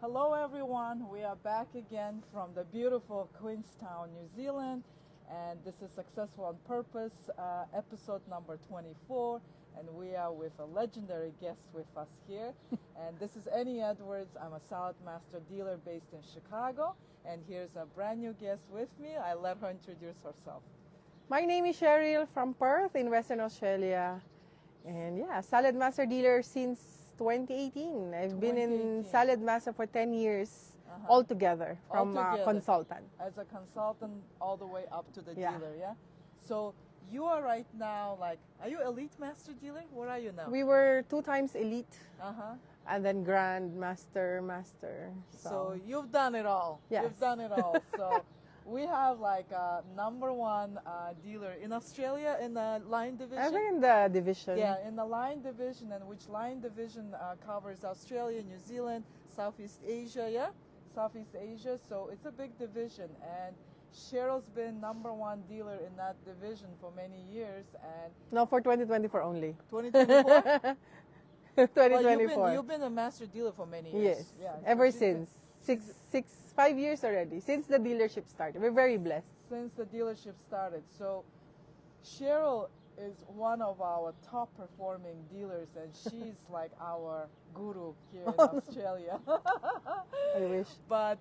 Hello everyone, we are back again from the beautiful Queenstown, New Zealand, and this is Successful on Purpose, episode number 24, and we are with a legendary guest with us here, and this is Annie Edwards. I'm a Saladmaster dealer based in Chicago, and here's a brand new guest with me. I'll let her introduce herself. My name is Cheryl from Perth in Western Australia, and yeah, Saladmaster dealer since 2018. I've been in Saladmaster for 10 years altogether from a consultant. As a consultant all the way up to the dealer, yeah? So you are right now are you elite master dealer? Where are you now? We were 2 times elite and then grand master. So you've done it all. Yes. You've done it all. So we have like a number one dealer in Australia in the line division. I think in the division. Yeah, in the line division, and which line division covers Australia, New Zealand, Southeast Asia, yeah? Southeast Asia, so it's a big division. And Cheryl's been number one dealer in that division for many years. And no, for 2024 only. 2024? 2024. Well, you've been a master dealer for many years. Yes, yeah, ever since. 5 years already, since the dealership started. We're very blessed. Since the dealership started. So Cheryl is one of our top performing dealers, and she's like our guru here in Australia. I wish. But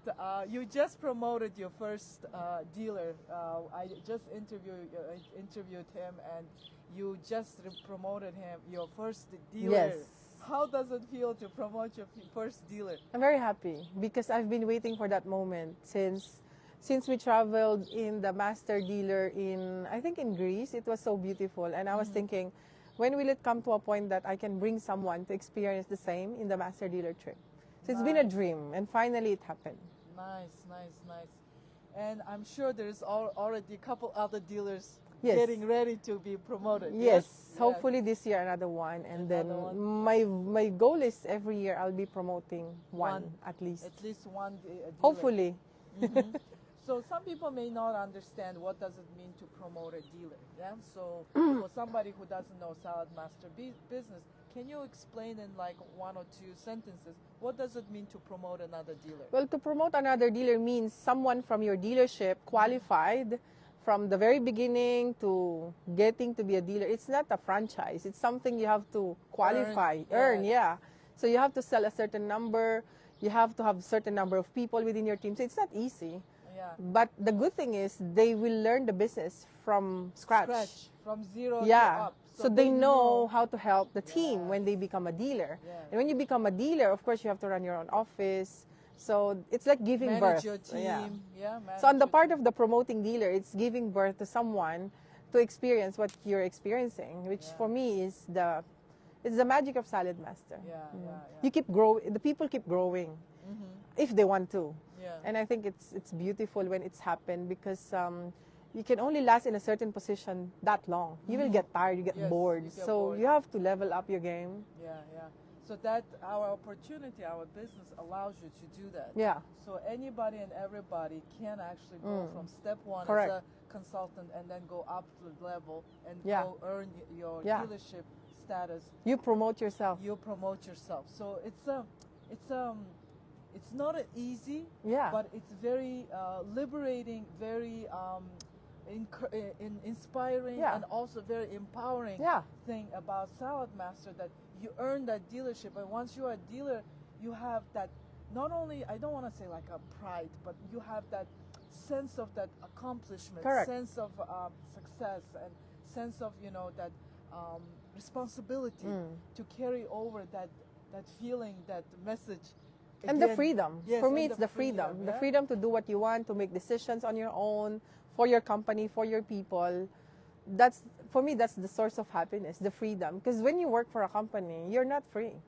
you just promoted your first dealer. I just interviewed him, and you just promoted him, your first dealer. Yes. How does it feel to promote your first dealer? I'm very happy because I've been waiting for that moment since we traveled in the master dealer in, I think in Greece. It was so beautiful, and I was thinking, when will it come to a point that I can bring someone to experience the same in the master dealer trip? So it's been a dream, and finally it happened. Nice. And I'm sure there's already a couple other dealers getting ready to be promoted. Yes. Hopefully this year another one, and then my goal is every year I'll be promoting one at least. At least one dealer. Hopefully. So some people may not understand what does it mean to promote a dealer. Yeah. So for somebody who doesn't know Saladmaster business, can you explain in like 1 or 2 sentences what does it mean to promote another dealer? Well, to promote another dealer means someone from your dealership qualified from the very beginning to getting to be a dealer. It's not a franchise. It's something you have to qualify, earn. So you have to sell a certain number. You have to have a certain number of people within your team. So it's not easy. Yeah. But the good thing is they will learn the business from scratch. From zero to up. So they know how to help the team when they become a dealer. Yeah. And when you become a dealer, of course, you have to run your own office. So it's like giving birth. Manage your team. So on the part of the promoting dealer, it's giving birth to someone to experience what you're experiencing, which for me is the magic of Saladmaster. You keep growing. The people keep growing if they want to. And I think it's beautiful when it's happened because you can only last in a certain position that long. You will get tired, you get bored. You have to level up your game. So that our opportunity, our business allows you to do that. So anybody and everybody can actually go from step 1 as a consultant and then go up to the level and go earn your dealership status. You promote yourself. So it's not easy, but it's very liberating, very inspiring, and also very empowering thing about Saladmaster, that you earn that dealership. And once you're a dealer, you have that, not only, I don't want to say like a pride, but you have that sense of that accomplishment, sense of success, and sense of, that responsibility to carry over that feeling, that message. And the freedom. For me, it's the freedom. The freedom to do what you want, to make decisions on your own, for your company, for your people. For me, that's the source of happiness, the freedom. Because when you work for a company, you're not free.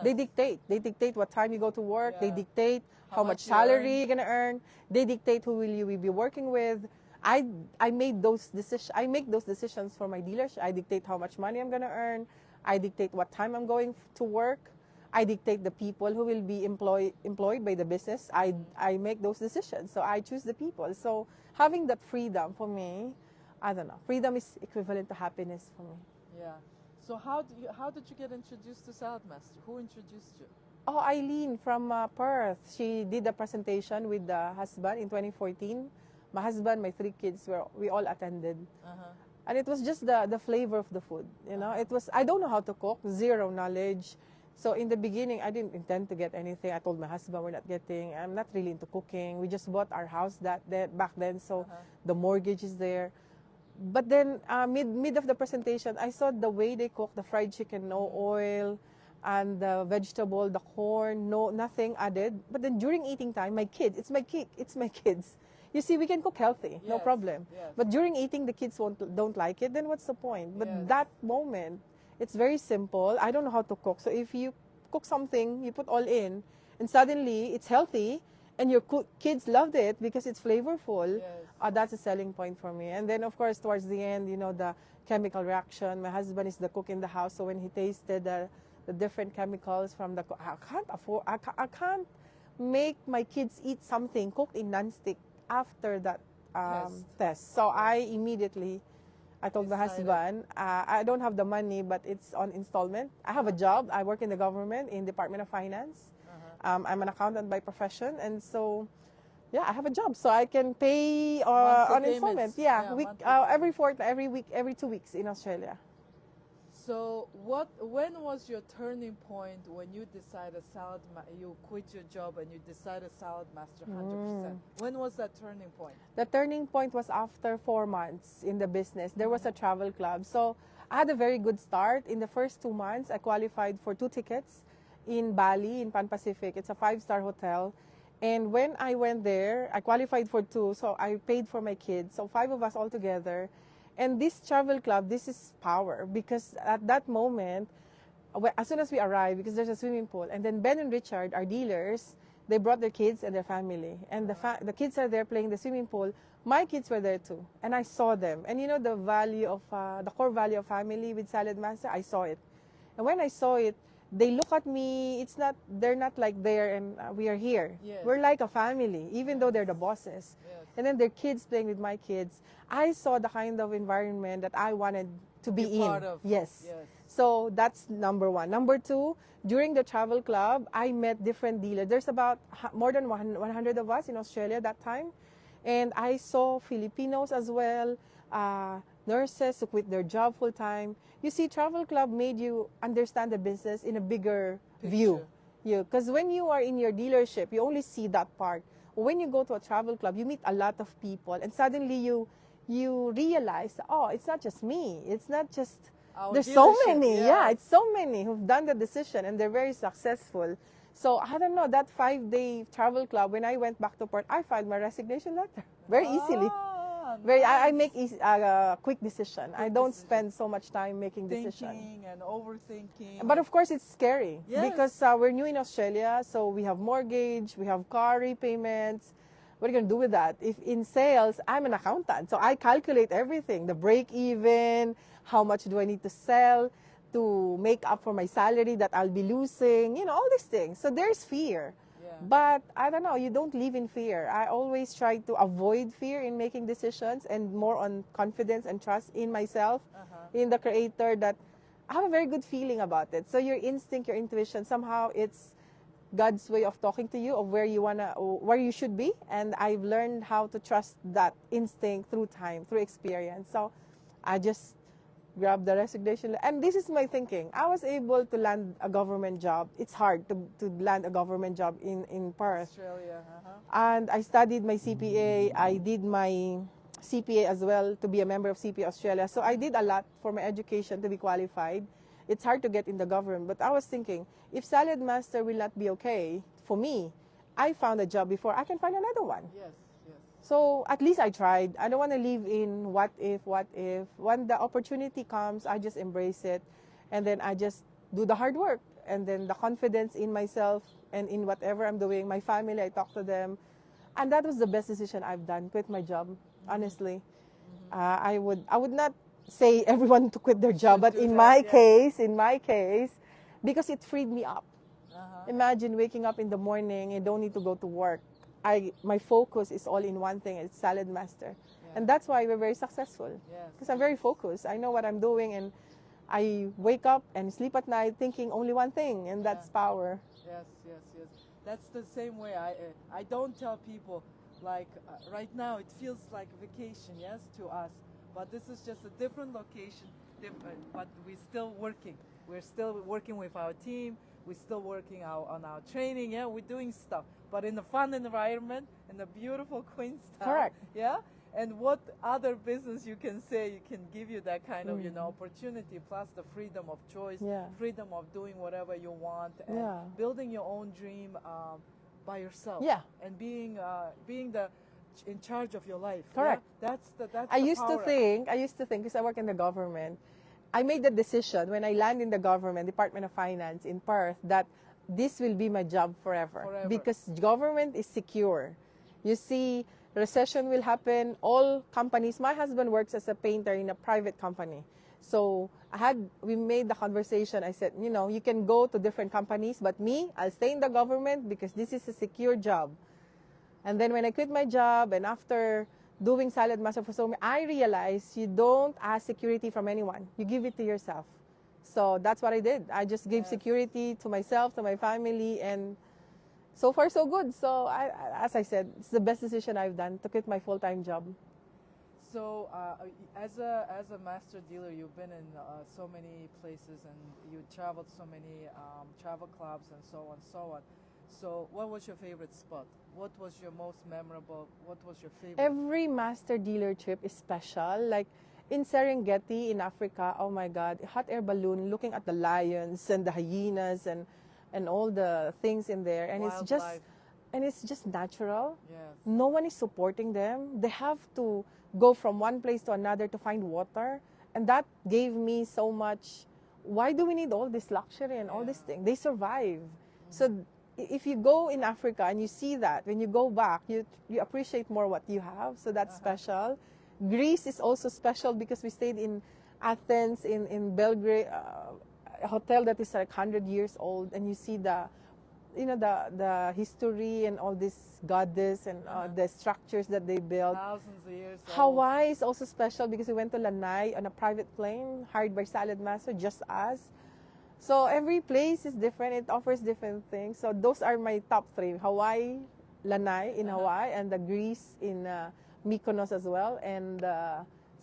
They dictate. They dictate what time you go to work. They dictate how much salary you're going to earn. They dictate who will you be working with. I make those decisions for my dealers. I dictate how much money I'm going to earn. I dictate what time I'm going to work. I dictate the people who will be employed by the business. I make those decisions. So I choose the people. So having that freedom for me, I don't know. Freedom is equivalent to happiness for me. So how did you get introduced to Saladmaster? Who introduced you? Oh, Eileen from Perth. She did a presentation with the husband in 2014. My husband, my 3 kids, we all attended. And it was just the flavor of the food, you know. It was, I don't know how to cook, zero knowledge. So in the beginning, I didn't intend to get anything. I told my husband I'm not really into cooking. We just bought our house back then, so the mortgage is there. But then mid of the presentation, I saw the way they cook the fried chicken, no oil, and the vegetable, the corn, nothing added. But then during eating time, it's my kids. You see, we can cook healthy, no problem. Yes. But during eating, the kids don't like it. Then what's the point? But that moment, it's very simple. I don't know how to cook. So if you cook something, you put all in, and suddenly it's healthy, and your kids loved it because it's flavorful, that's a selling point for me. And then, of course, towards the end, you know, the chemical reaction. My husband is the cook in the house, so when he tasted the different chemicals from the I can't make my kids eat something cooked in nonstick after that test. So I told my husband, I don't have the money, but it's on installment. I have a job. I work in the government in Department of Finance. I'm an accountant by profession, and so I have a job, so I can pay on installment. Every week, every 2 weeks in Australia. So when was your turning point when you decided you quit your job and you decided Saladmaster 100%? When was that turning point? The turning point was after 4 months in the business. There was a travel club. So I had a very good start. In the first 2 months, I qualified for 2 tickets in Bali, in Pan Pacific. It's a 5-star hotel. And when I went there, I qualified for 2, so I paid for my kids. So 5 of us all together. And this travel club, this is power, because at that moment, as soon as we arrived, because there's a swimming pool, and then Ben and Richard, our dealers, they brought their kids and their family. And the kids are there playing the swimming pool. My kids were there too, and I saw them. And you know the value of, the core value of family with Saladmaster, I saw it. And when I saw it, they look at me, they're not like there and we are here. We're like a family, even though they're the bosses. And then their kids playing with my kids. I saw the kind of environment that I wanted to be in. Part of. Yes. So that's number 1. Number 2, during the travel club, I met different dealers. There's about more than 100 of us in Australia that time. And I saw Filipinos as well, nurses who quit their job full time. You see, travel club made you understand the business in a bigger view. Because when you are in your dealership, you only see that part. When you go to a travel club, you meet a lot of people, and suddenly you realize, oh, it's not just me. It's not just, there's so many. It's so many who've done the decision, and they're very successful. So, I don't know, that 5-day travel club, when I went back to Perth, I filed my resignation letter very easily. Nice. I make a quick decision. I don't spend so much time making decisions. Thinking and overthinking. But of course, it's scary because we're new in Australia, so we have mortgage, we have car repayments. What are you going to do with that? If in sales, I'm an accountant, so I calculate everything, the break even, how much do I need to sell to make up for my salary that I'll be losing, you know, all these things. So there's fear. But I don't know, you don't live in fear. I always try to avoid fear in making decisions and more on confidence and trust in myself, in the creator, that I have a very good feeling about it. So your instinct, your intuition, somehow it's God's way of talking to you of where you should be. And I've learned how to trust that instinct through time, through experience. So I just grab the resignation. And this is my thinking. I was able to land a government job. It's hard to land a government job in Perth. Australia. And I studied my CPA. I did my CPA as well to be a member of CPA Australia. So I did a lot for my education to be qualified. It's hard to get in the government. But I was thinking, if Saladmaster will not be okay for me, I found a job before, I can find another one. So at least I tried. I don't want to live in what if. When the opportunity comes, I just embrace it. And then I just do the hard work. And then the confidence in myself and in whatever I'm doing. My family, I talk to them. And that was the best decision I've done, quit my job, honestly. I would not say everyone to quit their job, but in my case, because it freed me up. Imagine waking up in the morning and don't need to go to work. My focus is all in one thing. It's Saladmaster. And that's why we're very successful. Because I'm very focused. I know what I'm doing, and I wake up and sleep at night thinking only one thing, and that's power. Yes, yes, yes. That's the same way. I don't tell people, like, right now it feels like vacation, yes, to us. But this is just a different location, different, but we're still working. We're still working with our team. We're still working on our training. Yeah, we're doing stuff, but in a fun environment, in a beautiful Queenstown. Correct. Yeah. And what other business you can say you can give you that kind of, opportunity, plus the freedom of choice, freedom of doing whatever you want, and building your own dream by yourself. Yeah. And being in charge of your life. Correct. Yeah? That's I used to think, because I work in the government, I made the decision when I land in the government, Department of Finance in Perth, that this will be my job forever. Because government is secure. You see, recession will happen, all companies. My husband works as a painter in a private company. So we made the conversation. I said, you can go to different companies, but me, I'll stay in the government because this is a secure job. And then when I quit my job and after doing Saladmaster for so many, I realized you don't ask security from anyone. You give it to yourself. So that's what I did. I just gave security to myself, to my family, and so far so good. So as I said, it's the best decision I've done to quit my full-time job. So as a master dealer, you've been in so many places and you traveled so many travel clubs and so on and so on. So what was your favorite spot? What was your most memorable? What was your favorite? Every master dealer trip is special. Like in Serengeti in Africa, oh my God, hot air balloon, looking at the lions and the hyenas and all the things in there. And Wildlife. it's just natural. Yes. No one is supporting them. They have to go from one place to another to find water. And that gave me so much. Why do we need all this luxury and all these things? They survive. So if you go in Africa and you see that, when you go back, you appreciate more what you have. So that's special. Greece is also special because we stayed in Athens, in Belgrade, a hotel that is like 100 years old, and you see the history and all this goddess and the structures that they built. Thousands of years old. Hawaii is also special because we went to Lanai on a private plane hired by Saladmaster, just us. So every place is different. It offers different things. So those are my top three: Hawaii, Lanai in Hawaii, and the Greece in Mykonos as well, and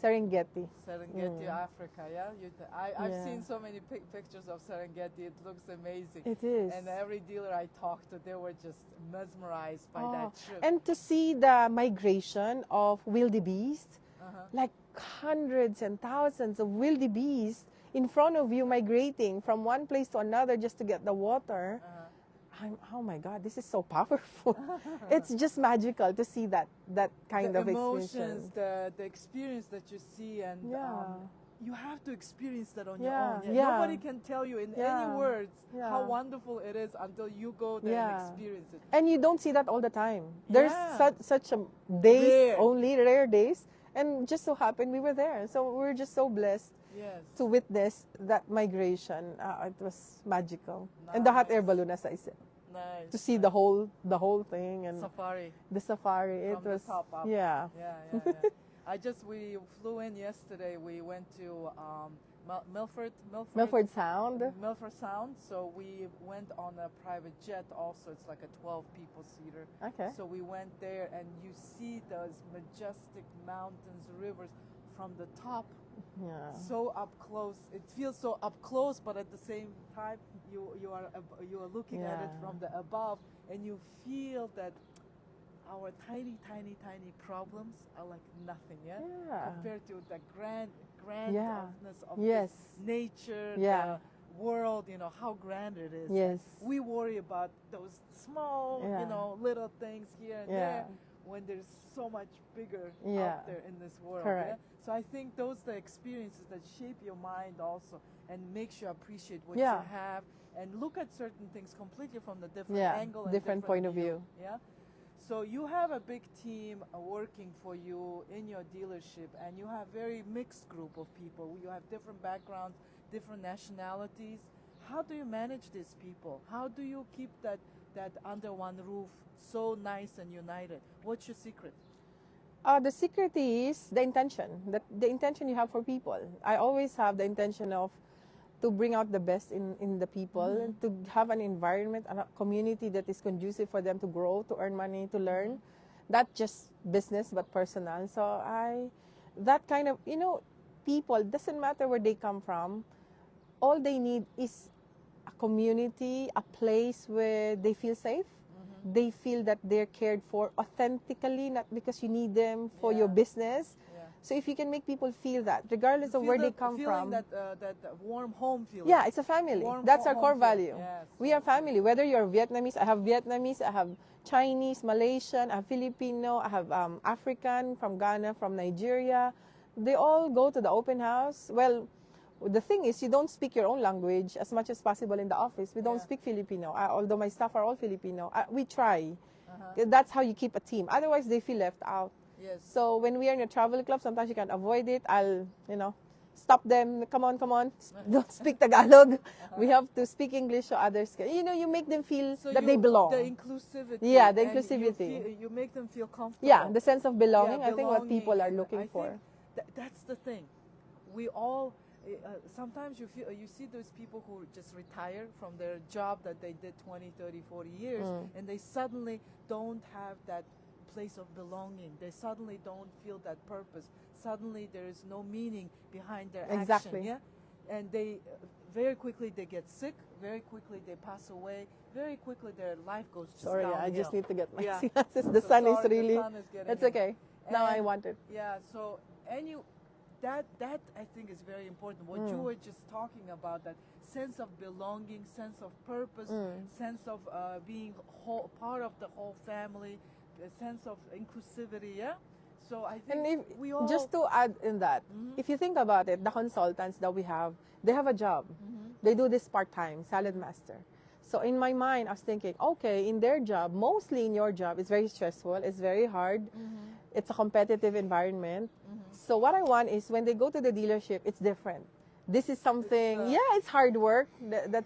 Serengeti. Serengeti, Africa, yeah? I've seen so many pictures of Serengeti. It looks amazing. It is. And every dealer I talked to, they were just mesmerized by that trip. And to see the migration of wildebeest, like hundreds and thousands of wildebeest in front of you migrating from one place to another just to get the water. Oh my God, this is so powerful. It's just magical to see that kind of emotions, the experience that you see, and you have to experience that on your own. Nobody can tell you in any words how wonderful it is until you go there and experience it. And you don't see that all the time. There's such a days, only rare days, and just so happened we were there. So we're just so blessed to witness that migration. It was magical. Nice. And the hot air balloon, as I said. Nice. To see the whole thing and safari. The safari. From it was the top up. Yeah. We flew in yesterday. We went to Milford Sound. Milford Sound. So we went on a private jet also. It's like a 12-people seater. Okay. So we went there and you see those majestic mountains, rivers from the top. Yeah. So up close. It feels so up close, but at the same time you are looking at it from the above, and you feel that our tiny problems are like nothing, compared to the grandness of this nature, the world, how grand it is. Yes. We worry about those small, little things here and there, when there's so much bigger out there in this world. Correct. So I think those are the experiences that shape your mind also and makes you appreciate what you have and look at certain things completely from the different angle and different point of view. Yeah. So you have a big team working for you in your dealership, and you have very mixed group of people. You have different backgrounds, different nationalities. How do you manage these people? How do you keep that under one roof so nice and united? What's your secret? The secret is the intention. The intention you have for people. I always have the intention of to bring out the best in the people, to have an environment and a community that is conducive for them to grow, to earn money, to learn, not just business but personal. So that kind of, people, doesn't matter where they come from, all they need is a community, a place where they feel safe. They feel that they're cared for authentically, not because you need them for your business. So if you can make people feel that, regardless of where they come from, that warm home feeling. Yeah, it's a family. That's our core value. Yes. We are family. Whether you're Vietnamese, I have Vietnamese, I have Chinese, Malaysian, I have Filipino, I have African from Ghana, from Nigeria. They all go to the open house. Well, the thing is, you don't speak your own language as much as possible in the office. We don't speak Filipino, although my staff are all Filipino. We try. That's how you keep a team. Otherwise, they feel left out. Yes. So when we are in a travel club, sometimes you can avoid it. I'll, stop them. Come on. Don't speak Tagalog. We have to speak English so others can. You make them feel that they belong. The inclusivity. Yeah, the inclusivity. You make them feel comfortable. Yeah, the sense of belonging. Yeah, I think what people are looking for. That's the thing. We all. Sometimes you see those people who just retire from their job that they did 20, 30, 40 years, and they suddenly don't have that place of belonging. They suddenly don't feel that purpose. Suddenly there is no meaning behind their action. Yeah? And they very quickly they get sick. Very quickly they pass away. Very quickly their life goes just downhill. I just need to get my glasses. The sun is really. It's okay. Now I want it. Yeah. So that I think is very important. What you were just talking about, that sense of belonging, sense of purpose, sense of being part of the whole family, the sense of inclusivity. Yeah. So I think we all just to add in that, if you think about it, the consultants that we have, they have a job. They do this part-time, Saladmaster. So in my mind, I was thinking, okay, in their job, mostly in your job, it's very stressful, it's very hard, it's a competitive environment. So what I want is when they go to the dealership, it's different. This is something, it's hard work,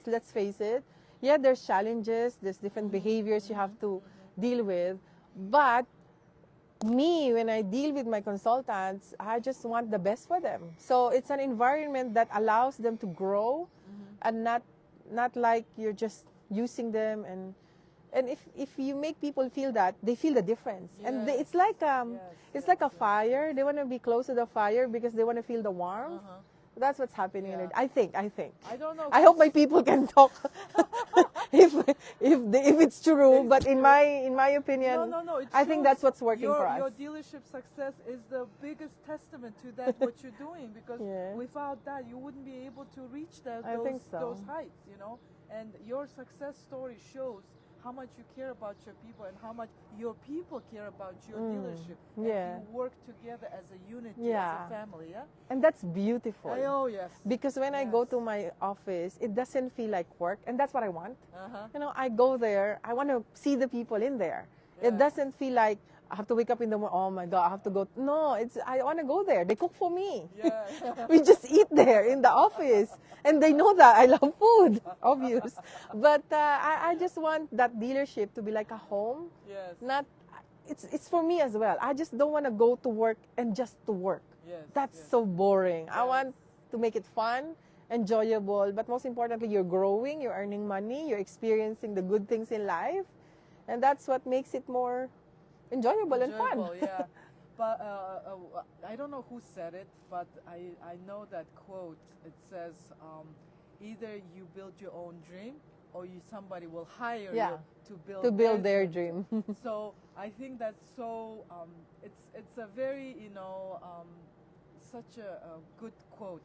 let's face it. Yeah, there's challenges, there's different behaviors you have to deal with. But me, when I deal with my consultants, I just want the best for them. So it's an environment that allows them to grow and not like you're just using them. And if you make people feel that, they feel the difference. And it's like a fire. They want to be close to the fire because they want to feel the warmth. That's what's happening. I think. I don't know. I hope my people can talk if it's true. But in my opinion, no. I think that's what's working for us. Your dealership success is the biggest testament to that what you're doing, because without that you wouldn't be able to reach those heights. And your success story shows how much you care about your people and how much your people care about your dealership. And you work together as a unity, as a family, And that's beautiful. Oh, yes. Because when I go to my office, it doesn't feel like work, and that's what I want. I go there, I want to see the people in there. It doesn't feel like I have to wake up in the morning, oh my God, I have to go. No, I want to go there. They cook for me. We just eat there in the office. And they know that I love food, obvious. But I just want that dealership to be like a home. Yes. It's for me as well. I just don't want to go to work and just to work. That's so boring. I want to make it fun, enjoyable, but most importantly, you're growing, you're earning money, you're experiencing the good things in life. And that's what makes it more enjoyable and fun. Yeah. But I don't know who said it, but I know that quote. It says, either you build your own dream or somebody will hire you to build their dream. So I think that's so, it's a very, such a good quote,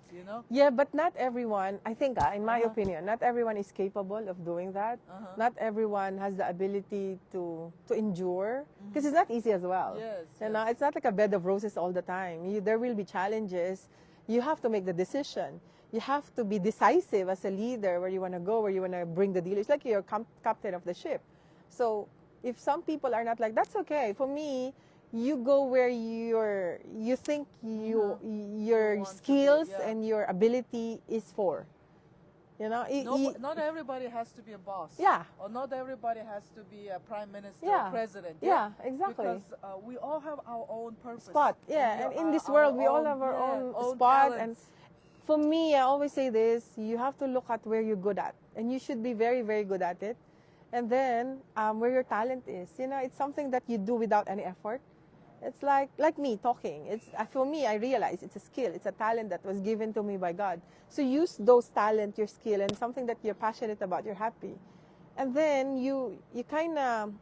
Yeah, but not everyone, I think, in my opinion, not everyone is capable of doing that. Not everyone has the ability to endure, because it's not easy as well. Yes, It's not like a bed of roses all the time. There will be challenges. You have to make the decision. You have to be decisive as a leader where you want to go, where you want to bring the dealers, like you're captain of the ship. So if some people are not like, that's okay. For me, you go where you think your skills and your ability is for. Not everybody has to be a boss. Yeah. Or not everybody has to be a prime minister or president. Yeah, exactly. Because we all have our own purpose. Spot. Yeah, and in this world, we all have our own spot. Talents. And For me, I always say this, you have to look at where you're good at. And you should be very, very good at it. And then where your talent is. You know, it's something that you do without any effort. It's like me talking. It's for me, I realize it's a skill. It's a talent that was given to me by God. So use those talent, your skill, and something that you're passionate about, you're happy. And then you kind of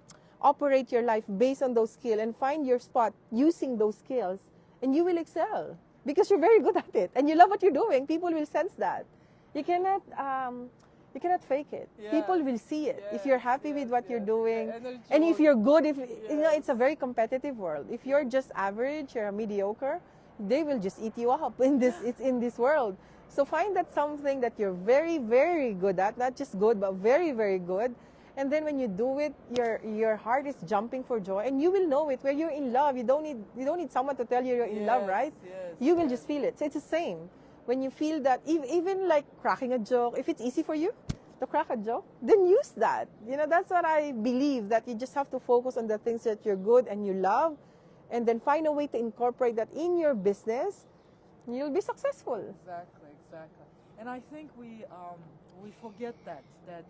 operate your life based on those skills and find your spot using those skills, and you will excel because you're very good at it and you love what you're doing. People will sense that. You cannot fake it. Yes. People will see it. Yes, if you're happy with what you're doing, and if you're good, if you know, it's a very competitive world. If you're just average, you're a mediocre, they will just eat you up in this. It's in this world. So find that something that you're very, very good at, not just good, but very, very good. And then when you do it, your heart is jumping for joy, and you will know it. Where you're in love, you don't need someone to tell you you're in love, right? You will just feel it. So it's the same. When you feel that, even like cracking a joke, if it's easy for you to crack a joke, then use that. You know, that's what I believe, that you just have to focus on the things that you're good and you love, and then find a way to incorporate that in your business. You'll be successful. Exactly. And I think we forget that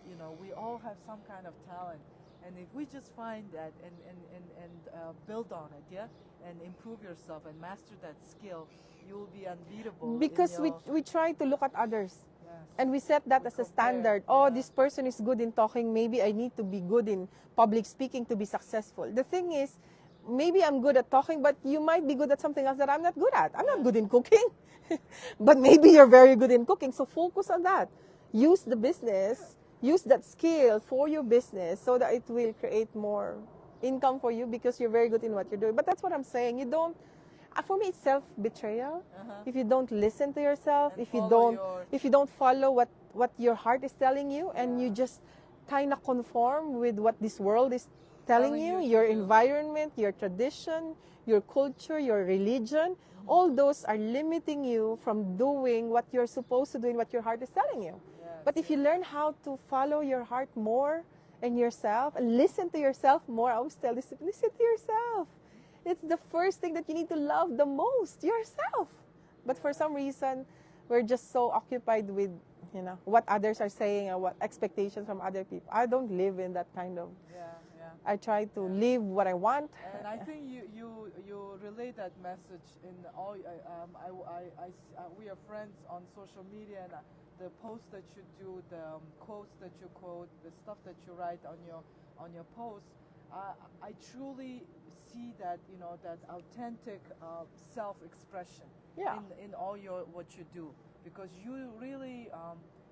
you know, we all have some kind of talent, and if we just find that and build on it, yeah, and improve yourself and master that skill, you will be unbeatable. Because we try to look at others. Yes. And we set that as a standard. Oh, this person is good in talking. Maybe I need to be good in public speaking to be successful. The thing is, maybe I'm good at talking, but you might be good at something else that I'm not good at. I'm not good in cooking, but maybe you're very good in cooking. So focus on that. Use the business, use that skill for your business so that it will create more income for you because you're very good in what you're doing. But that's what I'm saying. You don't, for me, it's self-betrayal. If you don't listen to yourself, if you don't follow what your heart is telling you, and you just kind of conform with what this world is telling you, your environment, your tradition, your culture, your religion, all those are limiting you from doing what you're supposed to do and what your heart is telling you. But if you learn how to follow your heart more and yourself, and listen to yourself more, I always tell this, listen to yourself. It's the first thing that you need to love the most, yourself. But for some reason, we're just so occupied with, you know, what others are saying or what expectations from other people. I don't live in that kind of. I try to live what I want. And I think you relay that message in all. We are friends on social media, and the posts that you do, the quotes that you quote, the stuff that you write on your posts. I truly see that, you know, that authentic self-expression in all what you do, because you really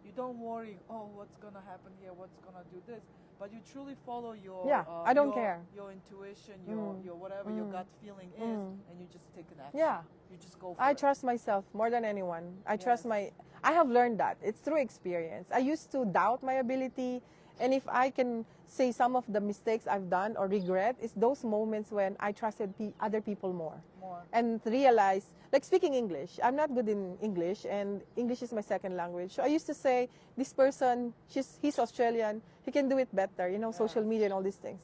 you don't worry, oh, what's gonna happen here, what's gonna do this, but you truly follow your I don't care, your intuition, your whatever your gut feeling is, and you just take an action. You just go for it. I trust myself more than anyone. I have learned that. It's through experience. I used to doubt my ability, and if I can say some of the mistakes I've done or regret, it's those moments when I trusted other people more. And realized, like speaking English, I'm not good in English, and English is my second language. So I used to say, this person, he's Australian, he can do it better, you know, social media and all these things.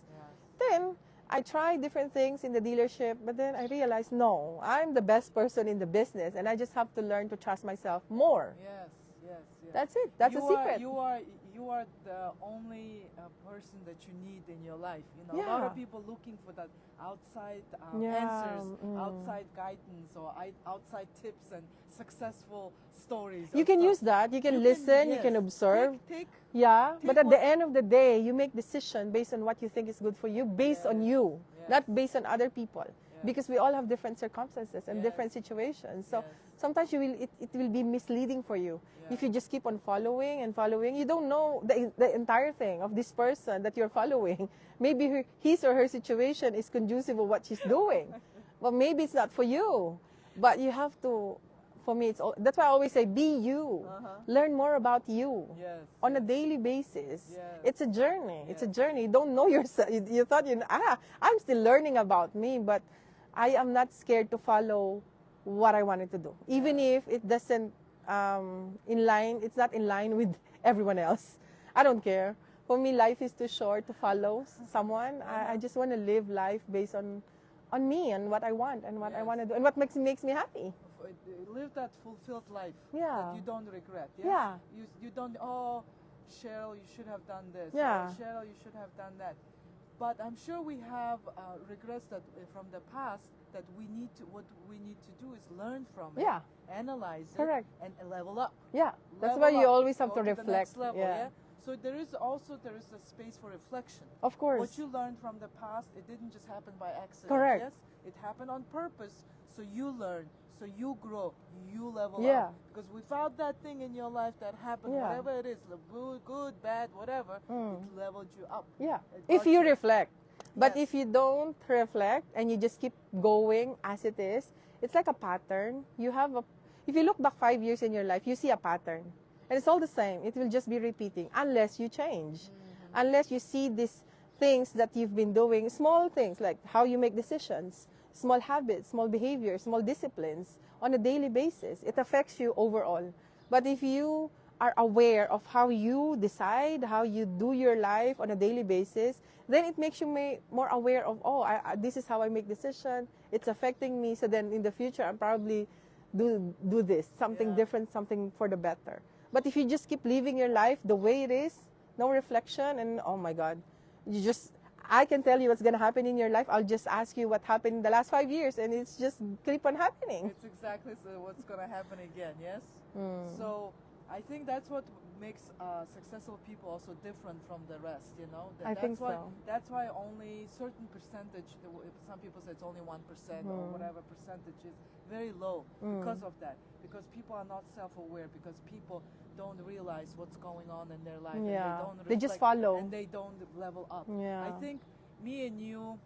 Then I tried different things in the dealership, but then I realized, no, I'm the best person in the business, and I just have to learn to trust myself more. Yes. That's it. That's the secret. You are the only person that you need in your life. You know, a lot of people looking for that outside answers, outside guidance, or outside tips and successful stories. You can use that. You can listen. You can observe. But at the end of the day, you make decision based on what you think is good for you, based on you, not based on other people. Because we all have different circumstances and different situations. So sometimes it will be misleading for you if you just keep on following and following. You don't know the entire thing of this person that you're following. Maybe his or her situation is conducive with what she's doing, but maybe it's not for you. But you have to. For me, that's why I always say, be you. Learn more about you on a daily basis. It's a journey. It's a journey. You don't know yourself. You thought, I'm still learning about me, but I am not scared to follow what I wanted to do. Even if it doesn't it's not in line with everyone else. I don't care. For me, life is too short to follow someone. I just want to live life based on me and what I want and what I want to do and what makes me happy. live that fulfilled life. Yeah. That you don't regret. Yes? Yeah. You don't. Oh, Cheryl, you should have done this. Yeah. Or, Cheryl, you should have done that. But I'm sure we have regrets that from the past that what we need to do is learn from it, Yeah. analyze Correct. it, and level up. Yeah. That's Level why you up, always have go to the next reflect. level, Yeah. So there is a space for reflection. Of course. What you learned from the past, it didn't just happen by accident. Correct. Yes, it happened on purpose. So you learn, so you grow, you level Yeah. up. Because without that thing in your life that happened, Yeah. whatever it is, good, bad, whatever, it leveled you up. Yeah. It If got you reflect. But Yes. if you don't reflect and you just keep going as it is, it's like a pattern. If you look back 5 years in your life, you see a pattern. And it's all the same. It will just be repeating unless you change. Unless you see these things that you've been doing, small things like how you make decisions, small habits, small behaviors, small disciplines on a daily basis. It affects you overall. But if you are aware of how you decide, how you do your life on a daily basis, then it makes you more aware of, this is how I make decisions. It's affecting me. So then in the future, I'm probably do this, something different, something for the better. But if you just keep living your life the way it is, no reflection, and oh my God, I can tell you what's going to happen in your life. I'll just ask you what happened in the last 5 years, and it's just keep on happening. It's exactly what's going to happen again, yes? So I think that's what makes successful people also different from the rest, you know? I think so. That's why only certain percentage, some people say it's only 1% or whatever percentage is very low because of that. Because people are not self-aware, because people don't realize what's going on in their life. Yeah. And they just follow. And they don't level up. Yeah. I think me and you,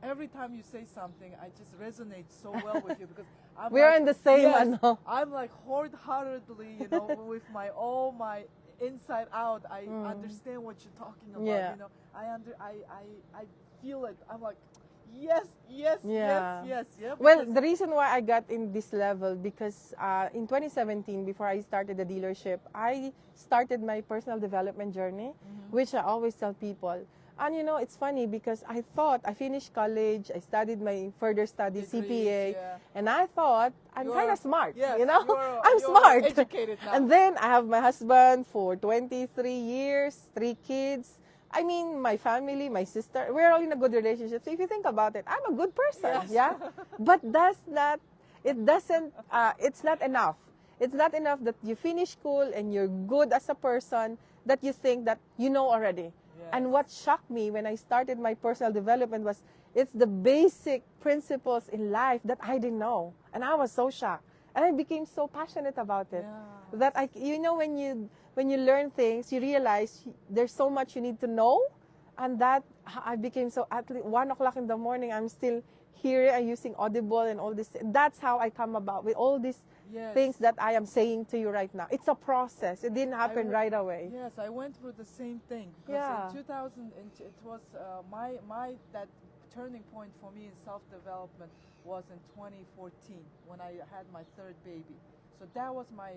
every time you say something, I just resonate so well with you because we're in the same. Yes, I'm like wholeheartedly, you know, with my inside out. I understand what you're talking about. Yeah. You know, I feel it. I'm like, yes. Well, the reason why I got in this level because in 2017, before I started the dealership, I started my personal development journey, which I always tell people. And you know, it's funny because I thought I finished college, I studied my further study, CPA, and I thought I'm kind of smart. Yes, you know, I'm you're smart. Educated now. And then I have my husband for 23 years, 3 kids. I mean, my family, my sister, we're all in a good relationship. So if you think about it, I'm a good person. Yes. Yeah, but it's not enough. It's not enough that you finish school and you're good as a person that you think that you know already. Yes. And what shocked me when I started my personal development was it's the basic principles in life that I didn't know. And I was so shocked. And I became so passionate about it. Yeah. That when you learn things, you realize there's so much you need to know. And that I became so at 1 o'clock in the morning, I'm still here, I'm using Audible and all this. That's how I come about with all these things that I am saying to you right now. It's a process. It didn't happen right away. Yes, I went through the same thing. Because in 2000, it was that turning point for me in self-development was in 2014 when I had my 3rd baby. So that was my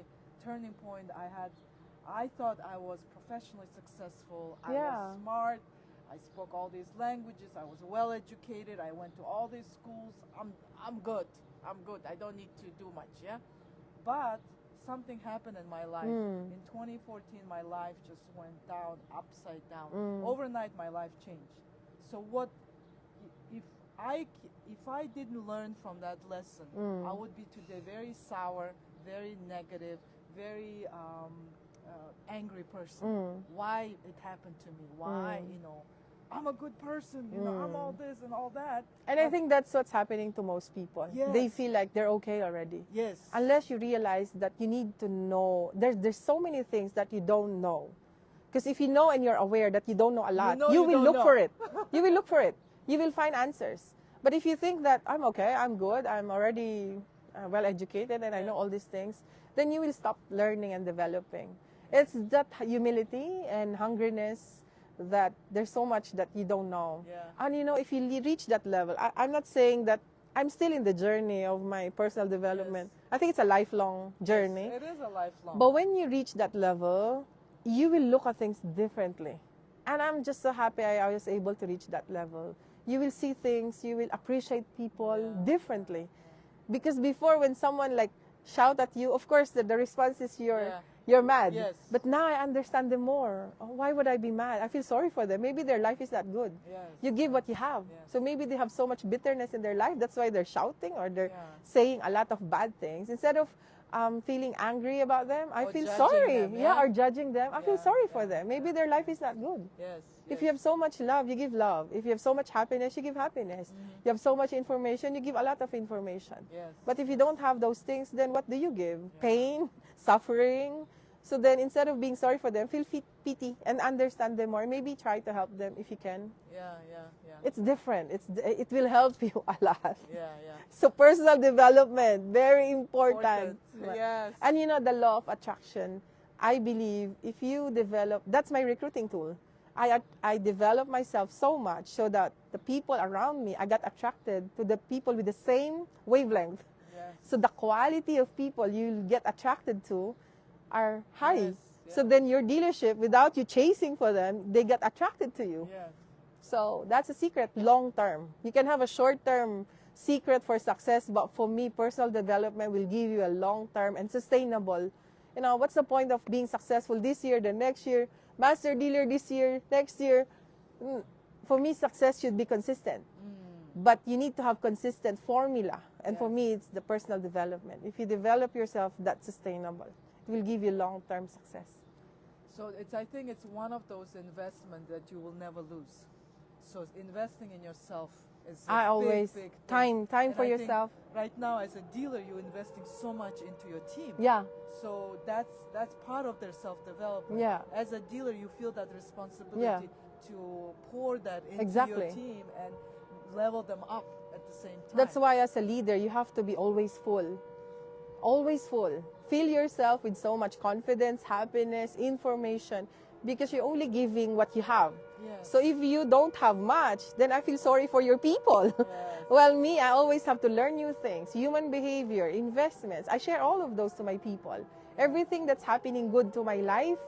turning point. I thought I was professionally successful. I was smart. I spoke all these languages. I was well educated. I went to all these schools. I'm good. I don't need to do much, yeah? But something happened in my life. In 2014, my life just went down, upside down. Overnight, my life changed. So if I didn't learn from that lesson, I would be today very sour, very negative, very angry person. Why it happened to me? Why, you know, I'm a good person, you know, I'm all this and all that. And I think that's what's happening to most people. Yes. They feel like they're okay already. Yes. Unless you realize that you need to know. There's so many things that you don't know. Because if you know and you're aware that you don't know a lot, you will look for it. You will look for it. You will find answers. But if you think that I'm okay, I'm good, I'm already well educated and I know all these things, then you will stop learning and developing. It's that humility and hungriness that there's so much that you don't know. Yeah. And you know, if you reach that level, I'm not saying that I'm still in the journey of my personal development. I think it's a lifelong journey. Yes, it is a lifelong. But when you reach that level, you will look at things differently. And I'm just so happy I was able to reach that level. You will see things, you will appreciate people differently. Because before, when someone like shout at you, of course the response is you're mad. Yes. But now I understand them more. Oh, why would I be mad? I feel sorry for them. Maybe their life is not good. Yes. You give what you have. Yes. So maybe they have so much bitterness in their life. That's why they're shouting or they're saying a lot of bad things. Instead of feeling angry about them, I feel sorry. Them, or judging them. I feel sorry for them. Maybe their life is not good. Yes. If you have so much love, you give love. If you have so much happiness, you give happiness. You have so much information, you give a lot of information. Yes. But if you don't have those things, then what do you give? Pain, suffering. So then instead of being sorry for them, feel pity and understand them more. Maybe try to help them if you can. Yeah. It's different. It will help you a lot. Yeah. So personal development, very important. Yes. And the law of attraction, I believe if you develop, that's my recruiting tool. I develop myself so much so that the people around me, I got attracted to the people with the same wavelength. Yes. So the quality of people you get attracted to are high. Yes. So then your dealership, without you chasing for them, they get attracted to you. Yes. So that's a secret long term. You can have a short term secret for success, but for me, personal development will give you a long term and sustainable. What's the point of being successful this year, the next year, master dealer this year, next year? For me, success should be consistent. But you need to have consistent formula. And for me, it's the personal development. If you develop yourself, that's sustainable. It will give you long-term success. So I think it's one of those investments that you will never lose. So investing in yourself is a big time and for yourself. Right now, as a dealer, you're investing so much into your team. Yeah. So that's part of their self-development. Yeah. As a dealer, you feel that responsibility to pour that into your team and level them up at the same time. That's why as a leader, you have to be always full. Always full. Fill yourself with so much confidence, happiness, information, because you're only giving what you have. Yes. So if you don't have much, then I feel sorry for your people. Yes. Well, me, I always have to learn new things, human behavior, investments. I share all of those to my people. Everything that's happening good to my life.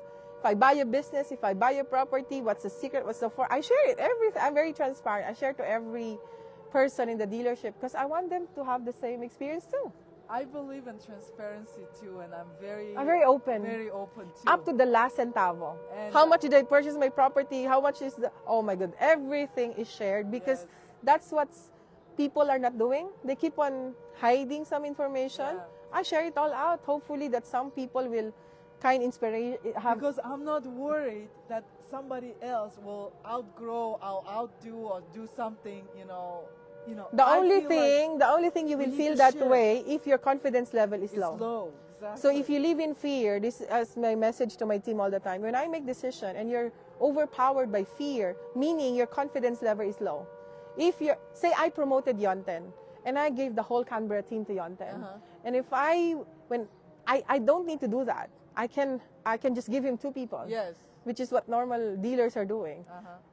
If I buy a business, if I buy a property, what's the secret, what's the I share it. Everything. I'm very transparent. I share to every person in the dealership because I want them to have the same experience too. I believe in transparency too, and I'm very open. Very open too. Up to the last centavo. And how much did I purchase my property? How much is oh my God, everything is shared because that's what people are not doing. They keep on hiding some information. Yeah. I share it all out. Hopefully that some people will inspiration. Because I'm not worried that somebody else will outgrow or outdo or do something, The only thing you will feel that way if your confidence level is low. Exactly. So if you live in fear, this is my message to my team all the time. When I make decision and you're overpowered by fear, meaning your confidence level is low. If you're, say I promoted Yonten and I gave the whole Canberra team to Yonten, and if I don't need to do that. I can just give him 2 people. Yes. Which is what normal dealers are doing.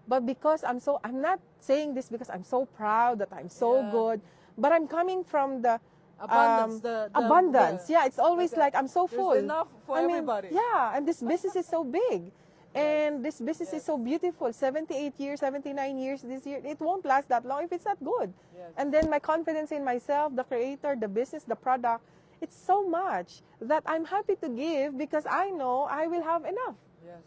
But because I'm not saying this because I'm so proud that I'm so good, but I'm coming from the abundance. Abundance. It's always like I'm so full. There's enough for everybody. Yeah, and this business is so big. And this business is so beautiful. 78 years, 79 years this year. It won't last that long if it's not good. Yes. And then my confidence in myself, the creator, the business, the product, it's so much that I'm happy to give because I know I will have enough. Yes.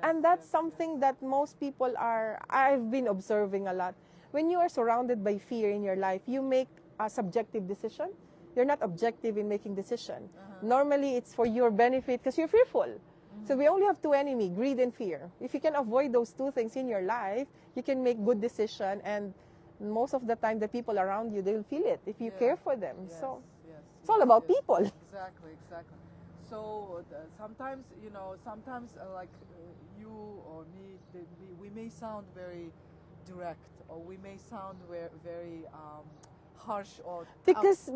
And that's something that most people I've been observing a lot. When you are surrounded by fear in your life, you make a subjective decision. You're not objective in making decision. Normally, it's for your benefit because you're fearful. So we only have 2 enemies, greed and fear. If you can avoid those 2 things in your life, you can make good decision. And most of the time, the people around you, they'll feel it if you care for them. So it's all about people. Exactly. So sometimes, like you or me, we may sound very direct, or we may sound very harsh, or because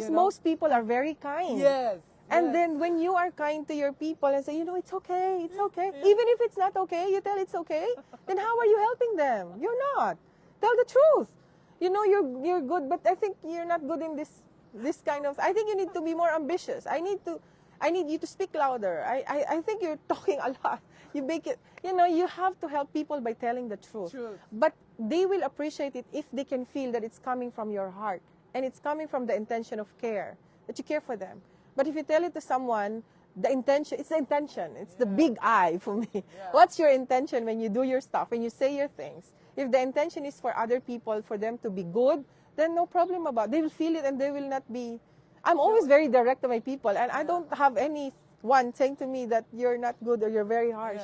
most people are very kind. Yes. And then when you are kind to your people and say, it's okay, even if it's not okay, you tell it's okay, then how are you helping them? You're not. Tell the truth. You're good, but I think you're not good in this kind of. I think you need to be more ambitious. I need you to speak louder. I think you're talking a lot. You make it. You have to help people by telling the truth. But they will appreciate it if they can feel that it's coming from your heart and it's coming from the intention of care, that you care for them. But if you tell it to someone, the intention, it's the intention. It's the big I for me. What's your intention when you do your stuff, when you say your things? If the intention is for other people, for them to be good, then no problem about it. They will feel it and they will not be... I'm always very direct to my people, and I don't have anyone saying to me that you're not good or you're very harsh.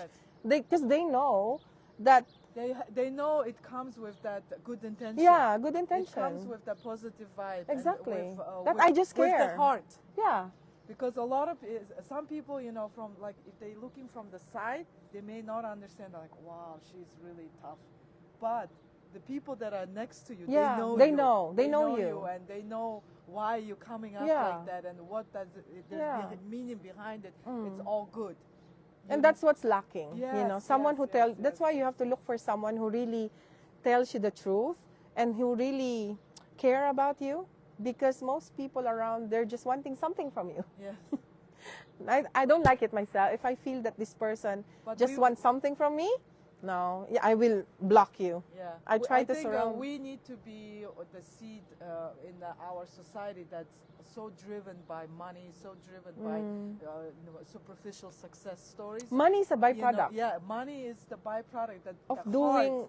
Because they know that... They know it comes with that good intention. Yeah, good intention. It comes with the positive vibe. Exactly. With, I just care. With the heart. Yeah. Because some people, from like, if they're looking from the side, they may not understand, like, wow, she's really tough. But the people that are next to you, they know you, and they know why you're coming up like that, and what does the meaning behind it. It's all good. And that's what's lacking. Someone who tells. That's why you have to look for someone who really tells you the truth and who really care about you. Because most people around, they're just wanting something from you. Yeah. I don't like it myself. If I feel that this person just wants something from me, no, I will block you. Yeah. I try to surround. I think we need to be the seed in our society that's so driven by money, so driven by superficial success stories. Money is a byproduct. Money is the byproduct of doing.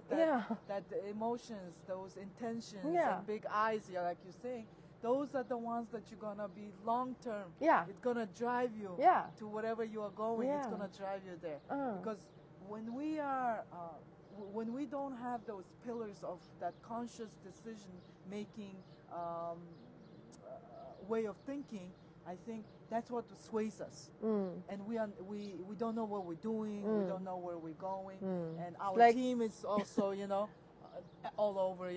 That the emotions, those intentions, and big eyes, like you're saying, those are the ones that you're gonna be long term. Yeah. It's gonna drive you to wherever you are going. It's gonna drive you there. Because when we don't have those pillars of that conscious decision making way of thinking, I think that's what sways us. And we don't know what we're doing. We don't know where we're going. And our team is also all over.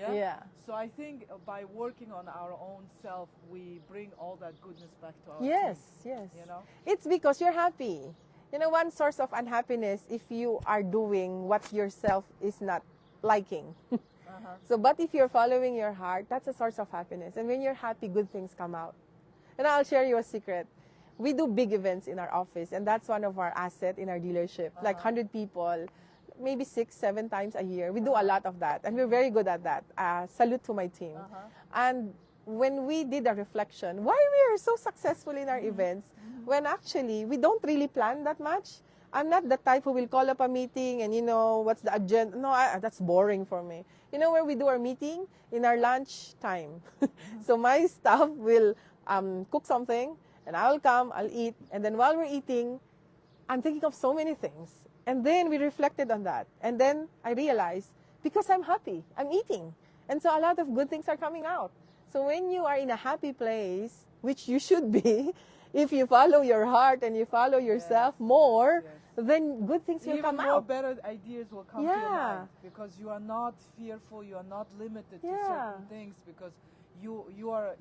So I think by working on our own self, we bring all that goodness back to our team. Yes. It's because you're happy. One source of unhappiness if you are doing what yourself is not liking. But if you're following your heart, that's a source of happiness. And when you're happy, good things come out. And I'll share you a secret. We do big events in our office, and that's one of our assets in our dealership. Like 100 people, maybe 6-7 times a year. We do a lot of that, and we're very good at that. Salute to my team. And when we did a reflection, why we are so successful in our events, when actually we don't really plan that much. I'm not the type who will call up a meeting and what's the agenda. No, that's boring for me. Where we do our meeting? In our lunch time. So my staff will cook something, and I will come, I'll eat, and then while we're eating, I'm thinking of so many things. And then we reflected on that. And then I realized, because I'm happy, I'm eating. And so a lot of good things are coming out. So when you are in a happy place, which you should be, if you follow your heart and you follow yourself more, then good things will come out. Even more better ideas will come to your mind, because you are not fearful, you are not limited to certain things, because you are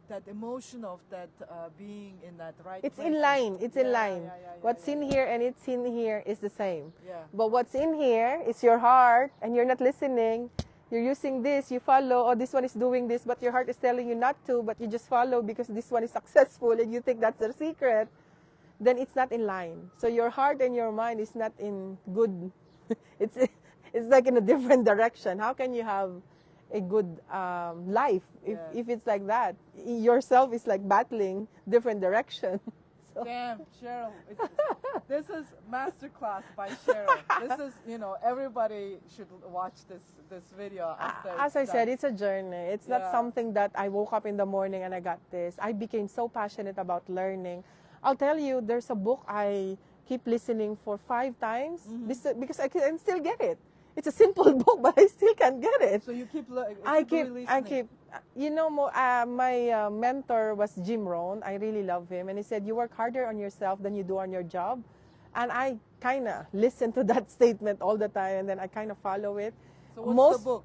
that emotion of that being in that right it's place. In line. It's in line. What's in here and it's in here is the same. But what's in here is your heart, and you're not listening. You're using this, you follow, oh, this one is doing this, but your heart is telling you not to, but you just follow because this one is successful and you think that's the secret, then it's not in line. So your heart and your mind is not in good, it's like in a different direction. How can you have a good life if it's like that? Yourself is like battling different direction. So. Damn, Cheryl. This is masterclass by Cheryl. This is, everybody should watch this video. As I said, it's a journey. It's not something that I woke up in the morning and I got this. I became so passionate about learning. I'll tell you, there's a book I keep listening for 5 times because I can still get it. It's a simple book, but I still can't get it. So you keep I keep. My mentor was Jim Rohn. I really love him. And he said, you work harder on yourself than you do on your job. And I kind of listen to that statement all the time, and then I kind of follow it. So what's the book?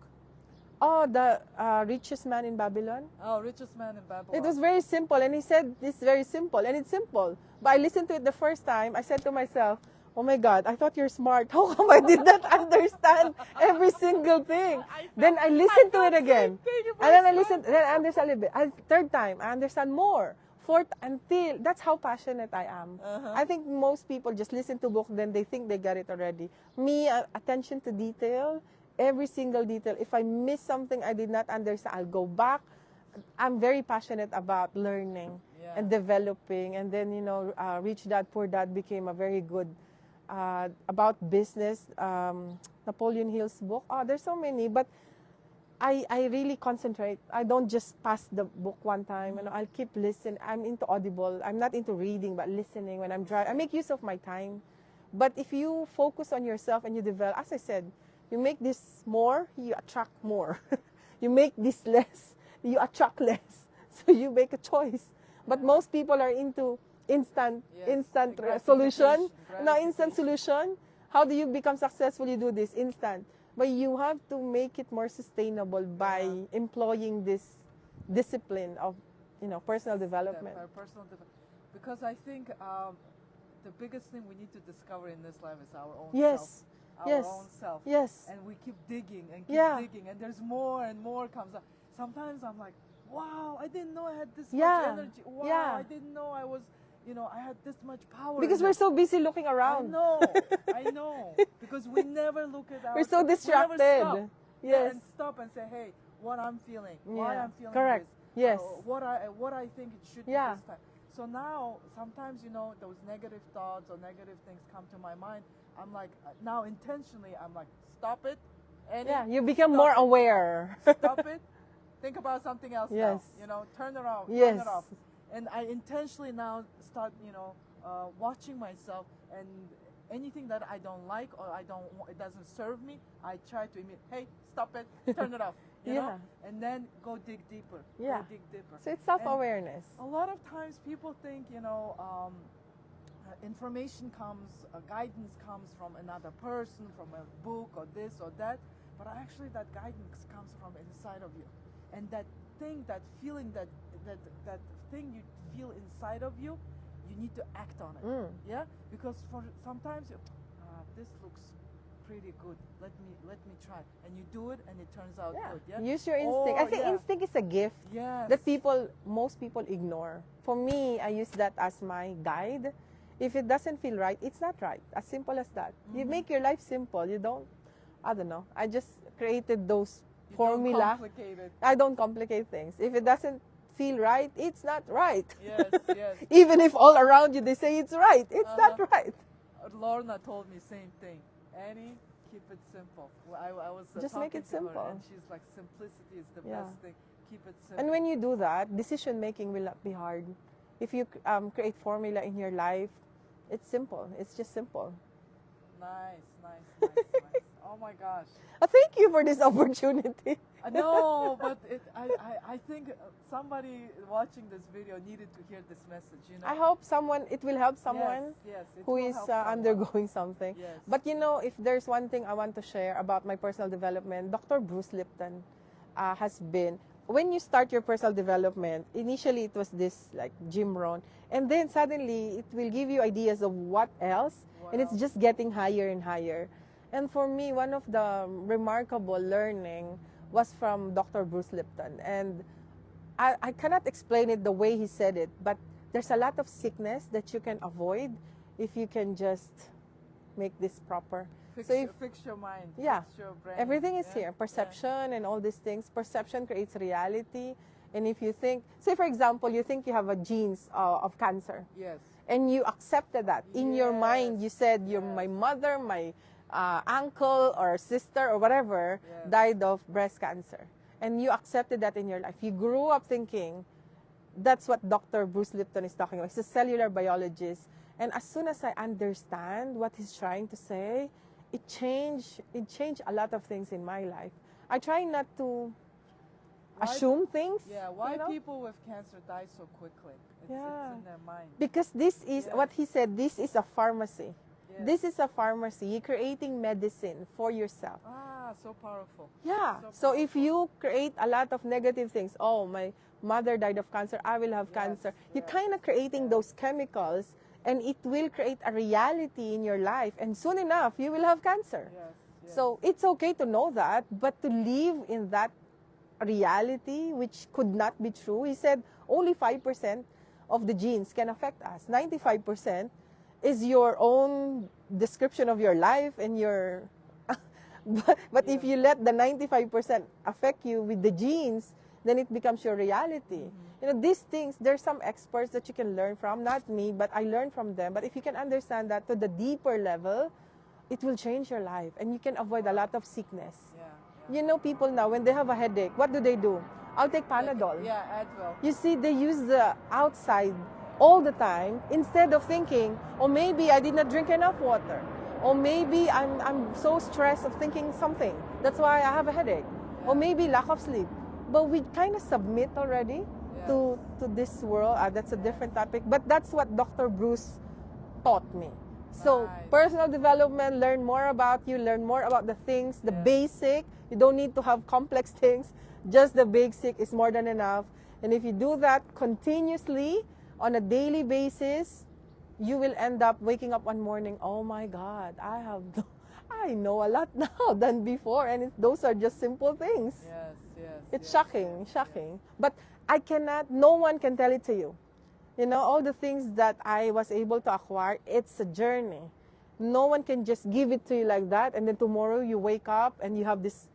Oh, the Richest Man in Babylon. Oh, Richest Man in Babylon. It was very simple. And he said, it's very simple. And it's simple. But I listened to it the first time. I said to myself, oh my God, I thought you're smart. How come I did not understand every single thing? Then I listened to it again. And then I listened, then I understand a little bit. Third time, I understand more. Fourth, until, that's how passionate I am. I think most people just listen to books, then they think they got it already. Me, attention to detail, every single detail. If I miss something I did not understand, I'll go back. I'm very passionate about learning and developing. And then, Rich Dad, Poor Dad became a very good about business. Napoleon Hill's book. There's so many, but I really concentrate. I don't just pass the book one time. I'll keep listening. I'm into Audible. I'm not into reading, but listening when I'm driving. I make use of my time. But if you focus on yourself and you develop, as I said, you make this more, you attract more. You make this less, you attract less. So you make a choice. But most people are into instant solution. No, instant solution. How do you become successful? You do this instant. But you have to make it more sustainable by employing this discipline of, personal development. Because I think the biggest thing we need to discover in this life is our own self. Our own self. Yes. And we keep digging and digging, and there's more and more comes up. Sometimes I'm like, wow, I didn't know I had this much energy. Wow, I didn't know I was, I had this much power. Because we're so busy looking around. I know. Because we never look at We're so distracted. Stop. Yes. And stop and say, hey, what I'm feeling, why I'm feeling Correct. this. Yes. What I think it should be this time. So now, sometimes, those negative thoughts or negative things come to my mind. I'm like, now intentionally, I'm like, stop it. You become more aware. Stop it. Think about something else now. Turn it off. Yes. Turn it off. And I intentionally now start, watching myself, and anything that I don't like or it doesn't serve me, I try to admit, hey, stop it, turn it off. You know? And then go dig deeper. Go dig deeper. So it's self-awareness. And a lot of times people think, information comes, guidance comes from another person, from a book or this or that, but actually that guidance comes from inside of you. And that thing, that feeling, that thing you feel inside of you, you need to act on it. Yeah, because for sometimes this looks pretty good. Let me try, and you do it, and it turns out good. Yeah, use your instinct. I think instinct is a gift that most people ignore. For me, I use that as my guide. If it doesn't feel right, it's not right. As simple as that. You make your life simple. You don't. I don't know. I just created those formula. Don't complicate it. I don't complicate things. If it doesn't feel right, it's not right. Yes. Even if all around you they say it's right, it's not right. Lorna told me same thing. Annie, keep it simple. I was just make it simple. And she's like, simplicity is the best thing. Keep it simple. And when you do that, decision making will not be hard. If you create formula in your life, it's simple. It's just simple. Nice. Oh my gosh. Thank you for this opportunity. No, but I think somebody watching this video needed to hear this message. I hope it will help someone who is undergoing something. Yes. But if there's one thing I want to share about my personal development, Dr. Bruce Lipton has been, when you start your personal development, initially it was this like Jim Rohn, and then suddenly it will give you ideas of what else, and it's just getting higher and higher. And for me, one of the remarkable learning was from Dr. Bruce Lipton. And I cannot explain it the way he said it, but there's a lot of sickness that you can avoid if you can just make this proper. Fix your mind. Yeah. Fix your brain. Everything is here. Perception and all these things. Perception creates reality. And if you think, say for example, you think you have a genes of cancer. Yes. And you accepted that. In your mind, you said, my mother, my uncle or sister or whatever died of breast cancer, and you accepted that in your life. You grew up thinking that's what Dr. Bruce Lipton is talking about. He's a cellular biologist, and as soon as I understand what he's trying to say, it changed a lot of things in my life. I try not to assume things. Why people with cancer die so quickly? It's in their mind. Because this is what he said. This is a pharmacy. This is a pharmacy. You're creating medicine for yourself. So powerful. Yeah. So if you create a lot of negative things, my mother died of cancer, I will have cancer. You're kind of creating those chemicals, and it will create a reality in your life. And soon enough, you will have cancer. So it's okay to know that, but to live in that reality, which could not be true. He said only 5% of the genes can affect us. 95% is your own description of your life and your but if you let the 95% affect you with the genes, then it becomes your reality. You know, these things, there's some experts that you can learn from, not me, but I learn from them. But if you can understand that to the deeper level, it will change your life and you can avoid a lot of sickness. You know, people now, when they have a headache, what do? I'll take Panadol. Yeah, Advil. You see, they use the outside all the time instead of thinking, oh, maybe I did not drink enough water. Or maybe I'm so stressed of thinking something. That's why I have a headache. Or maybe lack of sleep. But we kind of submit already to this world. That's a different topic. But that's what Dr. Bruce taught me. So personal development, learn more about you, learn more about the things, the basic. You don't need to have complex things. Just the basic is more than enough. And if you do that continuously on a daily basis, you will end up waking up one morning, oh my God, I know a lot now than before. And those are just simple things. It's shocking. But no one can tell it to you. You know, all the things that I was able to acquire, it's a journey. No one can just give it to you like that, and then tomorrow you wake up and you have this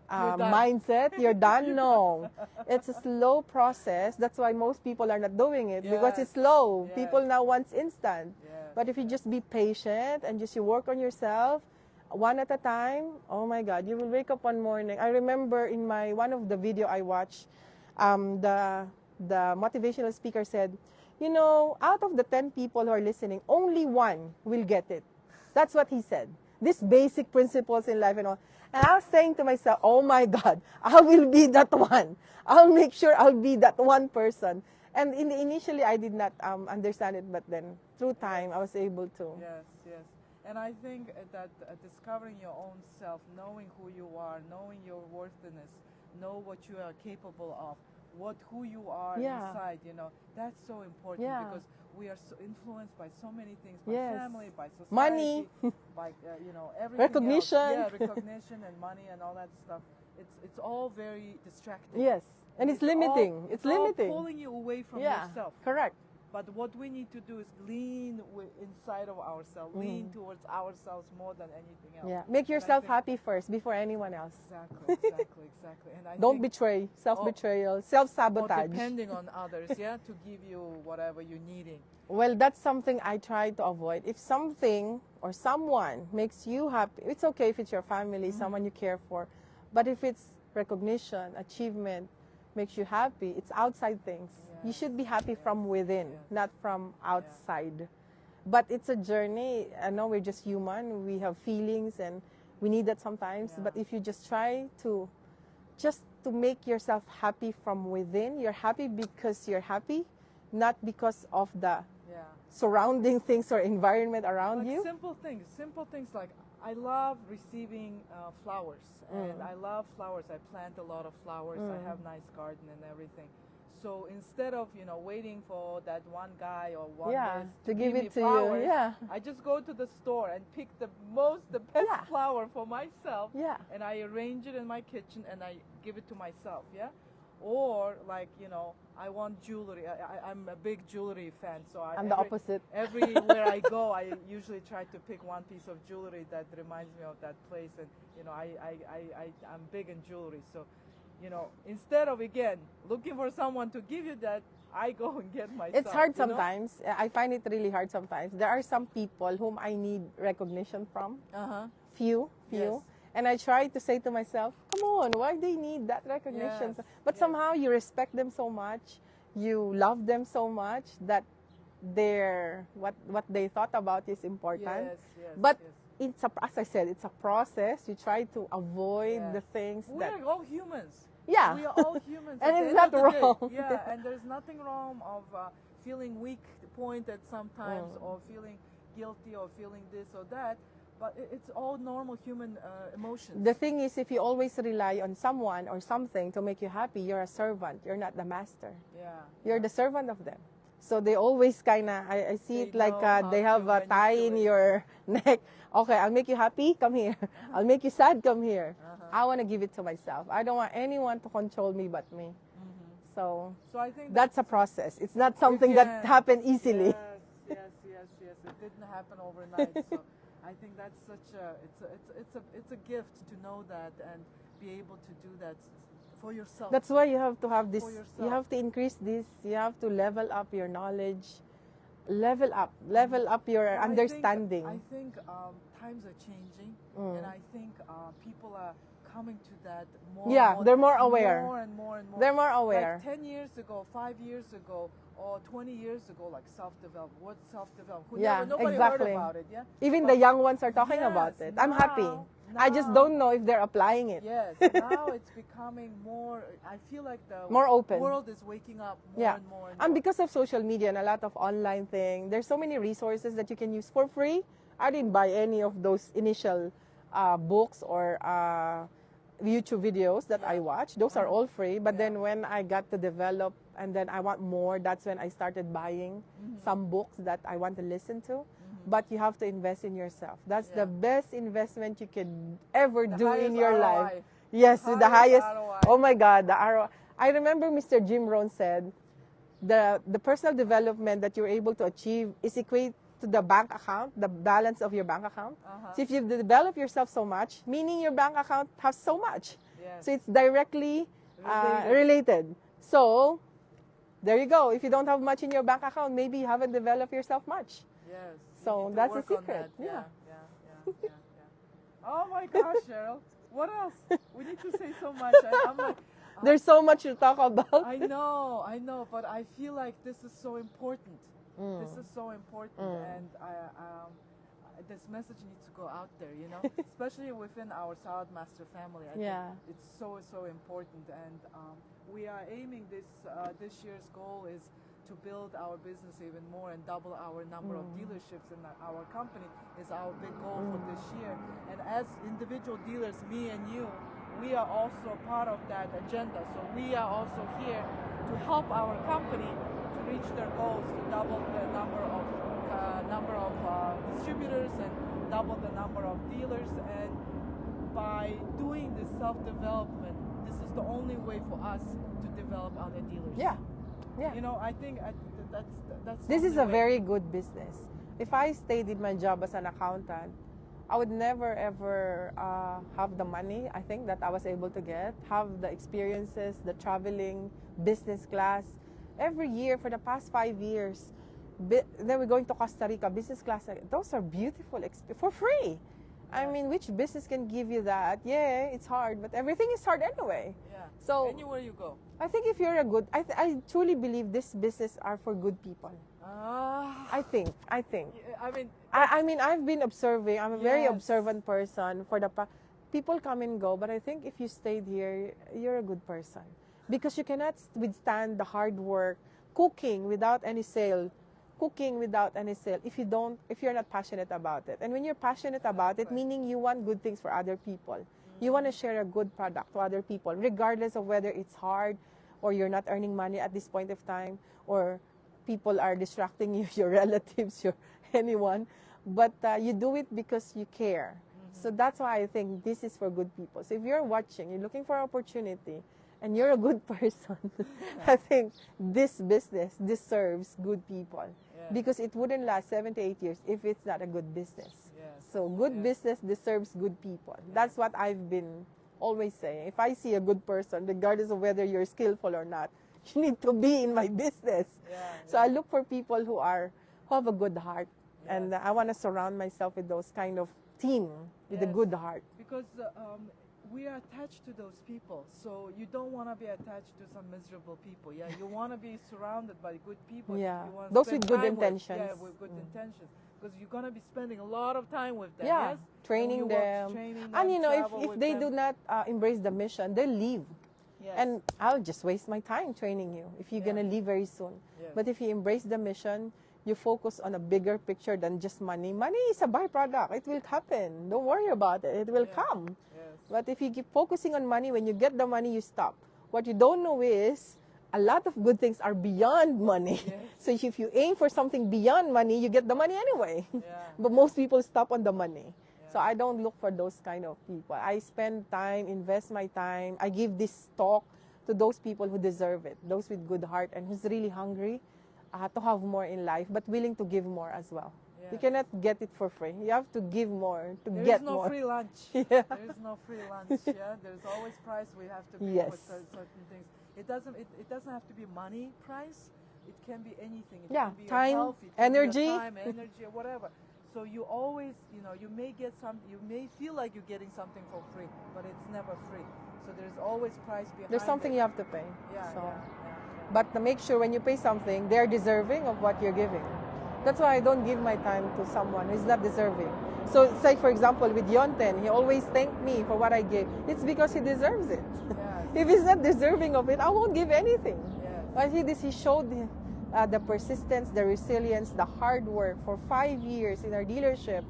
mindset, you're done. No. It's a slow process. That's why most people are not doing it, because it's slow. People now want instant. But if you just be patient and just you work on yourself, one at a time, oh my God, you will wake up one morning. I remember in one of the video I watched, the motivational speaker said, you know, out of the 10 people who are listening, only one will get it. That's what he said. These basic principles in life and all. And I was saying to myself, oh my God, I will be that one. I'll make sure I'll be that one person. And initially, I did not understand it, but then through time, I was able to. Yes. And I think that discovering your own self, knowing who you are, knowing your worthiness, know what you are capable of, who you are inside, you know, that's so important because we are so influenced by so many things, by family, by society, money, by you know, everything recognition, else. Recognition and money and all that stuff. It's all very distracting. Yes, and it's limiting. It's limiting, pulling you away from yourself. Correct. But what we need to do is lean inside of ourselves, lean towards ourselves more than anything else. Yeah, make yourself happy first before anyone else. Exactly. And don't betray, self-betrayal, self-sabotage. Or depending on others, to give you whatever you're needing. Well, that's something I try to avoid. If something or someone makes you happy, it's okay if it's your family, someone you care for. But if it's recognition, achievement, makes you happy, it's outside things. You should be happy from within, not from outside. But it's a journey. I know we're just human. We have feelings and we need that sometimes. But if you just try to make yourself happy from within, you're happy because you're happy, not because of the surrounding things or environment around you. Simple things like I love receiving flowers. And I love flowers. I plant a lot of flowers. I have nice garden and everything. So instead of, you know, waiting for that one guy or one nurse to give it to flowers, you, I just go to the store and pick the best flower for myself, and I arrange it in my kitchen and I give it to myself, Or like, you know, I want jewelry. I'm a big jewelry fan, so I'm the opposite. Everywhere I go, I usually try to pick one piece of jewelry that reminds me of that place, and you know, I'm big in jewelry, so. You know, instead of, again, looking for someone to give you that, I go and get myself. It's hard sometimes. I find it really hard sometimes. There are some people whom I need recognition from. Few. Yes. And I try to say to myself, come on, why do they need that recognition? But somehow you respect them so much, you love them so much that what they thought about is important. But as I said, it's a process. You try to avoid the things we are all humans. We are all humans. And it's not wrong. And there's nothing wrong of feeling weak pointed sometimes, or feeling guilty, or feeling this or that. But it's all normal human emotions. The thing is, if you always rely on someone or something to make you happy, you're a servant. You're not the master. You're the servant of them. So they always kind of, I see it like they have a tie in your neck. Okay, I'll make you happy, come here. I'll make you sad, come here. I want to give it to myself. I don't want anyone to control me but me. So I think that's a process. It's not something that happened easily. Yes. It didn't happen overnight. So I think that's such a, it's a gift to know that and be able to do that For yourself. That's why you have to have this. For yourself. You have to increase this. You have to level up your knowledge. Level up your understanding. I think times are changing, and I think people are coming to that more. Yeah, and more, they're more aware. More and more and more. They're more aware. Like 10 years ago, 5 years ago, or 20 years ago, like self-development. What's self-development? Nobody exactly. heard about it. Yeah. Even the young ones are talking about it. I'm happy. I just don't know if they're applying it. Yes, now it's becoming more. I feel like the more open. World is waking up more and more. And because of social media and a lot of online thing, there's so many resources that you can use for free. I didn't buy any of those initial books or YouTube videos that I watched. Those are all free. But then when I got to develop and then I want more, that's when I started buying some books that I want to listen to. But you have to invest in yourself. That's the best investment you could ever do in your life. Yes, with the highest. ROI. Oh my God, the ROI. I remember Mr. Jim Rohn said, the personal development that you're able to achieve is equate to the bank account, the balance of your bank account. So if you develop yourself so much, meaning your bank account has so much. So it's directly related. So there you go. If you don't have much in your bank account, maybe you haven't developed yourself much. Yes. So that's a secret. Yeah. Oh my gosh, Cheryl. What else? We need to say so much. I'm like, there's so much to talk about. I know, but I feel like this is so important. This is so important, and this message needs to go out there, especially within our Saladmaster family. I think it's so important, and we are aiming this year's goal is to build our business even more and double our number of dealerships in our company is our big goal for this year. And as individual dealers, me and you, we are also part of that agenda. So we are also here to help our company to reach their goals, to double the number of distributors and double the number of dealers. And by doing this self-development, this is the only way for us to develop other dealers. Yeah. I think that's. This is a very good business. If I stayed in my job as an accountant, I would never ever have the money, I think, that I was able to get, have the experiences, the traveling, business class. Every year for the past 5 years, then we're going to Costa Rica, business class. Those are beautiful for free. I mean, which business can give you that? Yeah, it's hard, but everything is hard anyway. Yeah. So anywhere you go. I think if you're I truly believe this business are for good people. I think. I mean, I've been observing. I'm a very observant person. People come and go, but I think if you stayed here, you're a good person because you cannot withstand the hard work, cooking without any sale. If you're not passionate about it. And when you're passionate about it, meaning you want good things for other people. You want to share a good product to other people, regardless of whether it's hard or you're not earning money at this point of time or people are distracting you, your relatives, anyone. But you do it because you care. So that's why I think this is for good people. So if you're watching, you're looking for opportunity, and you're a good person, I think this business deserves good people. Because it wouldn't last 7 to 8 years if it's not a good business. So good business deserves good people. That's what I've been always saying. If I see a good person, regardless of whether you're skillful or not, you need to be in my business. So I look for people who have a good heart. And I want to surround myself with those kind of team with a good heart. Because we are attached to those people, so you don't want to be attached to some miserable people. You want to be surrounded by good people. Those with good intentions. With good intentions, because you're going to be spending a lot of time with them. Training them. And if they do not embrace the mission, they'll leave. And I'll just waste my time training you if you're going to leave very soon. But if you embrace the mission, you focus on a bigger picture than just money. Money is a byproduct. It will happen. Don't worry about it. It will come. But if you keep focusing on money, when you get the money, you stop. What you don't know is a lot of good things are beyond money. So if you aim for something beyond money, you get the money anyway. But most people stop on the money. So I don't look for those kind of people. I spend time, invest my time. I give this talk to those people who deserve it, those with good heart and who's really hungry to have more in life, but willing to give more as well. You cannot get it for free. You have to give more to there get is no more. free lunch. Yeah. There is no free lunch. Yeah, there's always price we have to pay for certain things. It doesn't have to be money price. It can be anything. It can be time, your health, energy, or whatever. So you always, you may get you may feel like you're getting something for free, but it's never free. So there's always price behind. There's something you have to pay. Yeah, so. yeah. But to make sure when you pay something, they're deserving of what you're giving. That's why I don't give my time to someone who's not deserving. So say, for example, with Yonten, he always thanked me for what I gave. It's because he deserves it. Yes. If he's not deserving of it, I won't give anything. Yes. But he showed the persistence, the resilience, the hard work for 5 years in our dealership.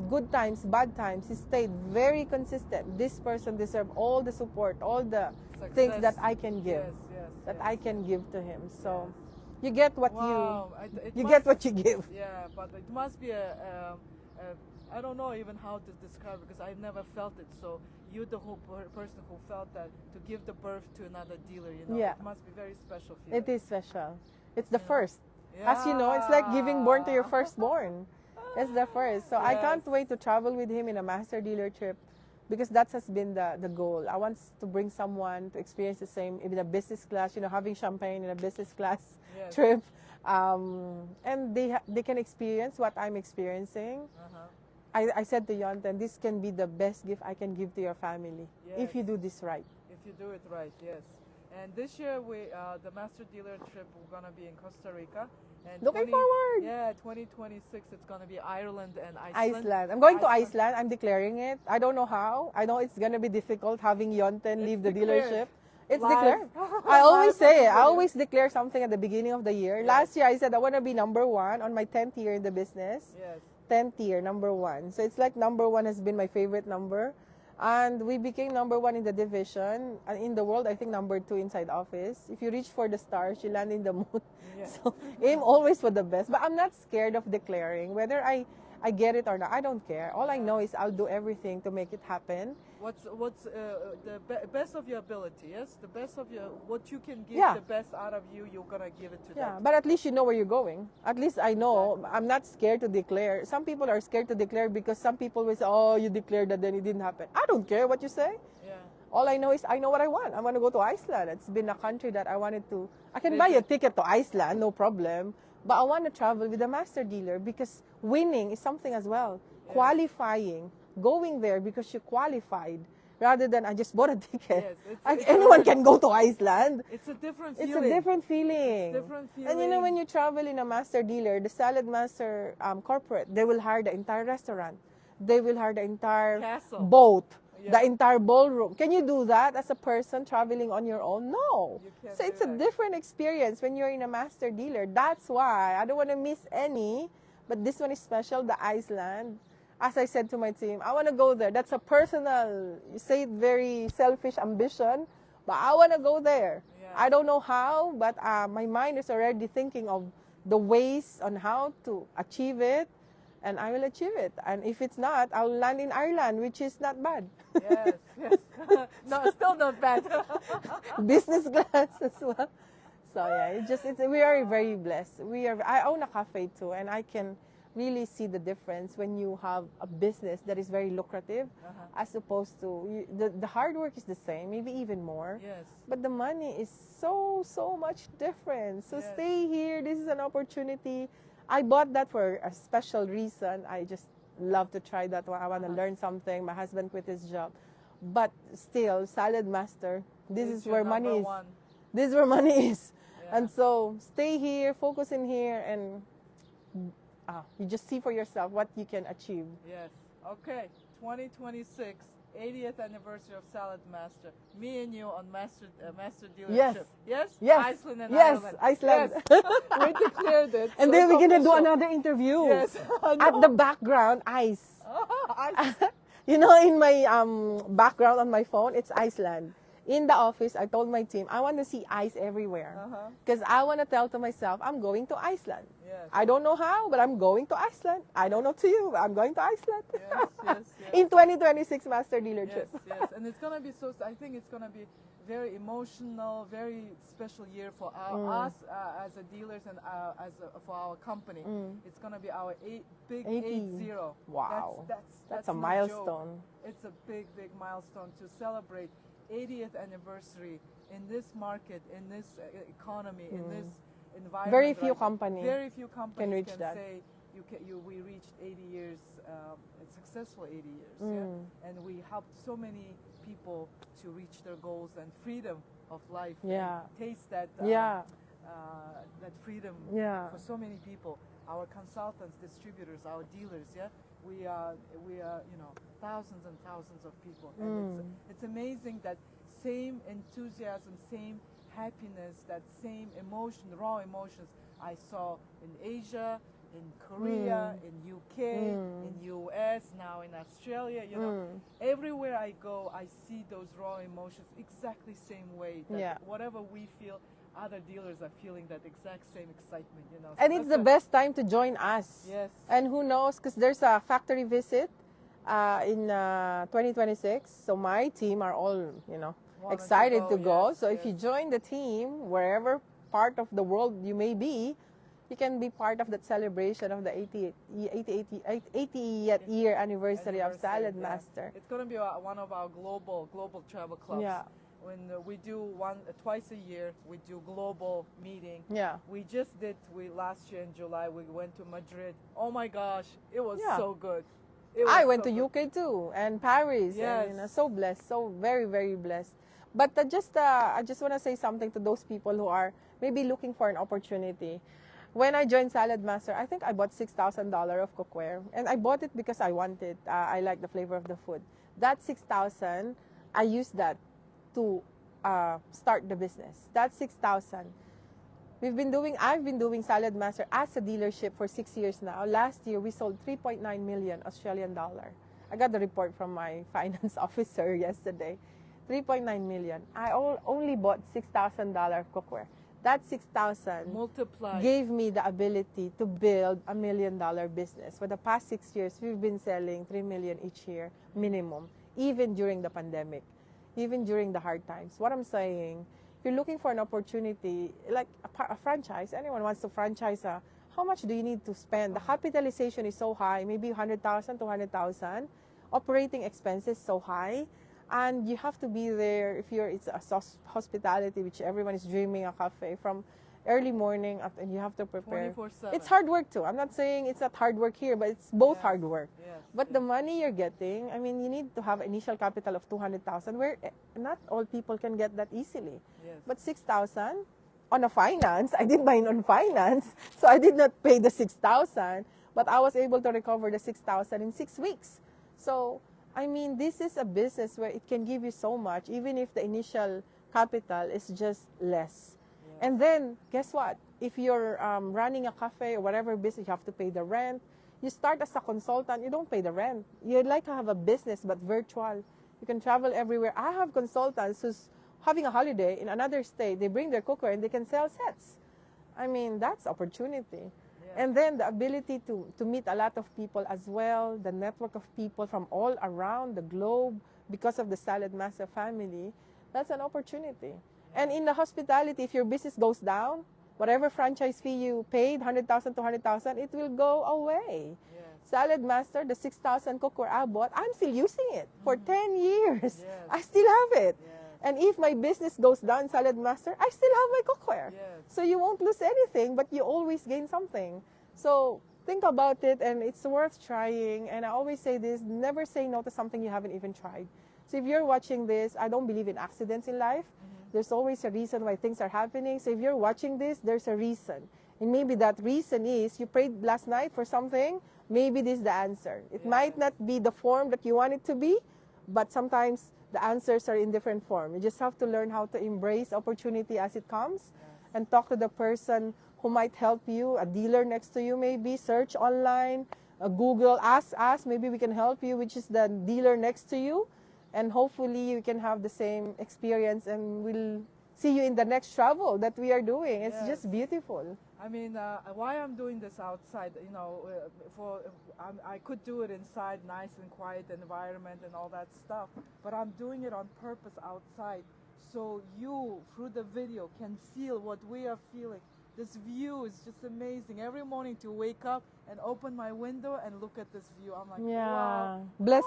Good times, bad times, he stayed very consistent. This person deserves all the support, all the things that I can give, I can give to him. So you get what you get what you give. Yeah, but it must be I don't know even how to describe it because I've never felt it. So you're the whole person who felt that to give the birth to another dealer, it must be very special feeling. It is special. It's the first. As you know, it's like giving birth to your firstborn. It's the first. So I can't wait to travel with him in a master dealer trip because that has been the goal. I want to bring someone to experience the same in a business class, having champagne in a business class trip. And they can experience what I'm experiencing. I said to Yonten, this can be the best gift I can give to your family if you do this right. If you do it right, yes. And this year, the master dealer trip, we're going to be in Costa Rica. And looking forward. Yeah, 2026, it's going to be Ireland and Iceland. I'm going to Iceland. I'm declaring it. I don't know how. I know it's going to be difficult having Yonten leave the dealership. It's declared. I always say it. I always declare something at the beginning of the year. Yes. Last year, I said I want to be number 1 on my 10th year in the business. Yes. 10th year, number 1. So it's like number 1 has been my favorite number. And we became number 1 in the division. And in the world, I think number 2 inside office. If you reach for the stars, you land in the moon. Yeah. So aim always for the best. But I'm not scared of declaring. Whether I get it or not, I don't care. All I know is I'll do everything to make it happen. What's the best of your ability? Yes, the best of what you can give the best out of you. You're gonna give it to them. Yeah, but at least you know where you're going. At least I know. I'm not scared to declare. Some people are scared to declare because some people will say, "Oh, you declared that, then it didn't happen." I don't care what you say. Yeah. All I know is I know what I want. I want to go to Iceland. It's been a country that I wanted to. I can buy a ticket to Iceland, no problem. But I want to travel with a master dealer because winning is something as well. Yeah. Qualifying, going there because you qualified, rather than I just bought a ticket. Yes, anyone can go to Iceland. It's a different feeling. It's a different feeling. It's different feeling. And when you travel in a master dealer, the Saladmaster corporate, they will hire the entire restaurant. They will hire the entire boat. The entire ballroom. Can you do that as a person traveling on your own? No. So it's a different experience when you're in a master dealer. That's why I don't want to miss any. But this one is special, the Iceland. As I said to my team, I want to go there. That's a personal, you say it very selfish ambition, but I want to go there. Yeah. I don't know how, but my mind is already thinking of the ways on how to achieve it. And I will achieve it. And if it's not, I'll land in Ireland, which is not bad. Yes. No, still not bad. Business class as well. So we are very blessed. I own a cafe too, and I can really see the difference when you have a business that is very lucrative, as opposed to the hard work is the same, maybe even more. Yes. But the money is so much different. So stay here. This is an opportunity. I bought that for a special reason. I just love to try that one. I want to learn something. My husband quit his job. But still, Saladmaster, this is where money is. This is where money is. Yeah. And so stay here, focus in here, and you just see for yourself what you can achieve. Yes. Okay. 2026. 80th anniversary of Saladmaster. Me and you on master dealership. Yes. Iceland and Ireland. Iceland. Yes. We declared it. And then we're gonna do another interview. Yes. At the background, ice. Ice. In my background on my phone, it's Iceland. In the office, I told my team, I want to see ice everywhere. Because I want to tell to myself, I'm going to Iceland. Yes. I don't know how, but I'm going to Iceland. I don't know to you, but I'm going to Iceland. Yes. In 2026 Master Dealer Trip. Yes. And it's going to be I think it's going to be very emotional, very special year for us as a dealers and for our company. It's going to be our big 80. Wow. That's a no milestone. Joke. It's a big milestone to celebrate 80th anniversary in this market, in this economy, in this environment. Very few companies can reach that. say we reached 80 years, successful 80 years. Yeah? And we helped so many people to reach their goals and freedom of life. Yeah. And taste that that freedom for so many people. Our consultants, distributors, our dealers, we are thousands and thousands of people. And it's amazing that same enthusiasm, same happiness, that same emotion, raw emotions I saw in Asia, in Korea, in UK, in US, now in Australia, everywhere I go, I see those raw emotions exactly same way. That whatever we feel, other dealers are feeling that exact same excitement, So and it's the best time to join us. Yes. And who knows, because there's a factory visit in 2026. So my team are all, excited to go. So if you join the team, wherever part of the world you may be, you can be part of that celebration of the 80th year anniversary of Saladmaster. It's going to be one of our global travel clubs. Yeah. When we do twice a year, we do global meeting. Yeah. We just did, last year in July, we went to Madrid. Oh my gosh, it was so good. I went to UK too, and Paris. Yes. And, so blessed, so very, very blessed. But I just want to say something to those people who are maybe looking for an opportunity. When I joined Saladmaster, I think I bought $6,000 of cookware, and I bought it because I wanted. I like the flavor of the food. That $6,000, I used that to start the business. That $6,000. I've been doing Saladmaster as a dealership for 6 years now. Last year, we sold 3.9 million Australian dollar. I got the report from my finance officer yesterday. 3.9 million. I only bought $6,000 cookware. That $6,000 gave me the ability to build $1 million business. For the past 6 years, we've been selling $3 million each year minimum, even during the pandemic, even during the hard times. What I'm saying, if you're looking for an opportunity, like a franchise, anyone wants to franchise, how much do you need to spend? The capitalization is so high, maybe 100,000, 200,000. Operating expenses so high. And you have to be there it's a hospitality, which everyone is dreaming, a cafe from early morning up, and you have to prepare. 24/7. It's hard work too. I'm not saying it's not hard work here, but it's both hard work. Yes. But the money you're getting, I mean, you need to have initial capital of 200,000, where not all people can get that easily. Yes. But 6,000 on a finance, I did mine on finance, so I did not pay the 6,000, but I was able to recover the 6,000 in 6 weeks. So I mean, this is a business where it can give you so much, even if the initial capital is just less. Yeah. And then, guess what? If you're running a cafe or whatever business, you have to pay the rent. You start as a consultant, you don't pay the rent. You'd like to have a business, but virtual. You can travel everywhere. I have consultants who's having a holiday in another state. They bring their cookware and they can sell sets. I mean, that's opportunity. And then the ability to meet a lot of people as well, the network of people from all around the globe because of the Saladmaster family, that's an opportunity. And in the hospitality, if your business goes down, whatever franchise fee you paid, 100,000, 200,000, it will go away. Saladmaster, the 6,000 cookware I bought, I'm still using it for 10 years. I still have it. And if my business goes down, Saladmaster, I still have my cookware. So you won't lose anything, but you always gain something. So think about it, and it's worth trying. And I always say this, never say no to something you haven't even tried. So if you're watching this, I don't believe in accidents in life. There's always a reason why things are happening. So if you're watching this, there's a reason. And maybe that reason is you prayed last night for something. Maybe this is the answer. It might not be the form that you want it to be, but sometimes the answers are in different form. You just have to learn how to embrace opportunity as it comes and talk to the person who might help you, a dealer next to you maybe, search online, Google, ask us, maybe we can help you, which is the dealer next to you. And hopefully you can have the same experience, and we'll see you in the next travel that we are doing. It's just beautiful. I mean, why I'm doing this outside, you know, I could do it inside, nice and quiet environment and all that stuff, but I'm doing it on purpose outside, so you, through the video, can feel what we are feeling. This view is just amazing. Every morning to wake up and open my window and look at this view, I'm like, wow. Blessed,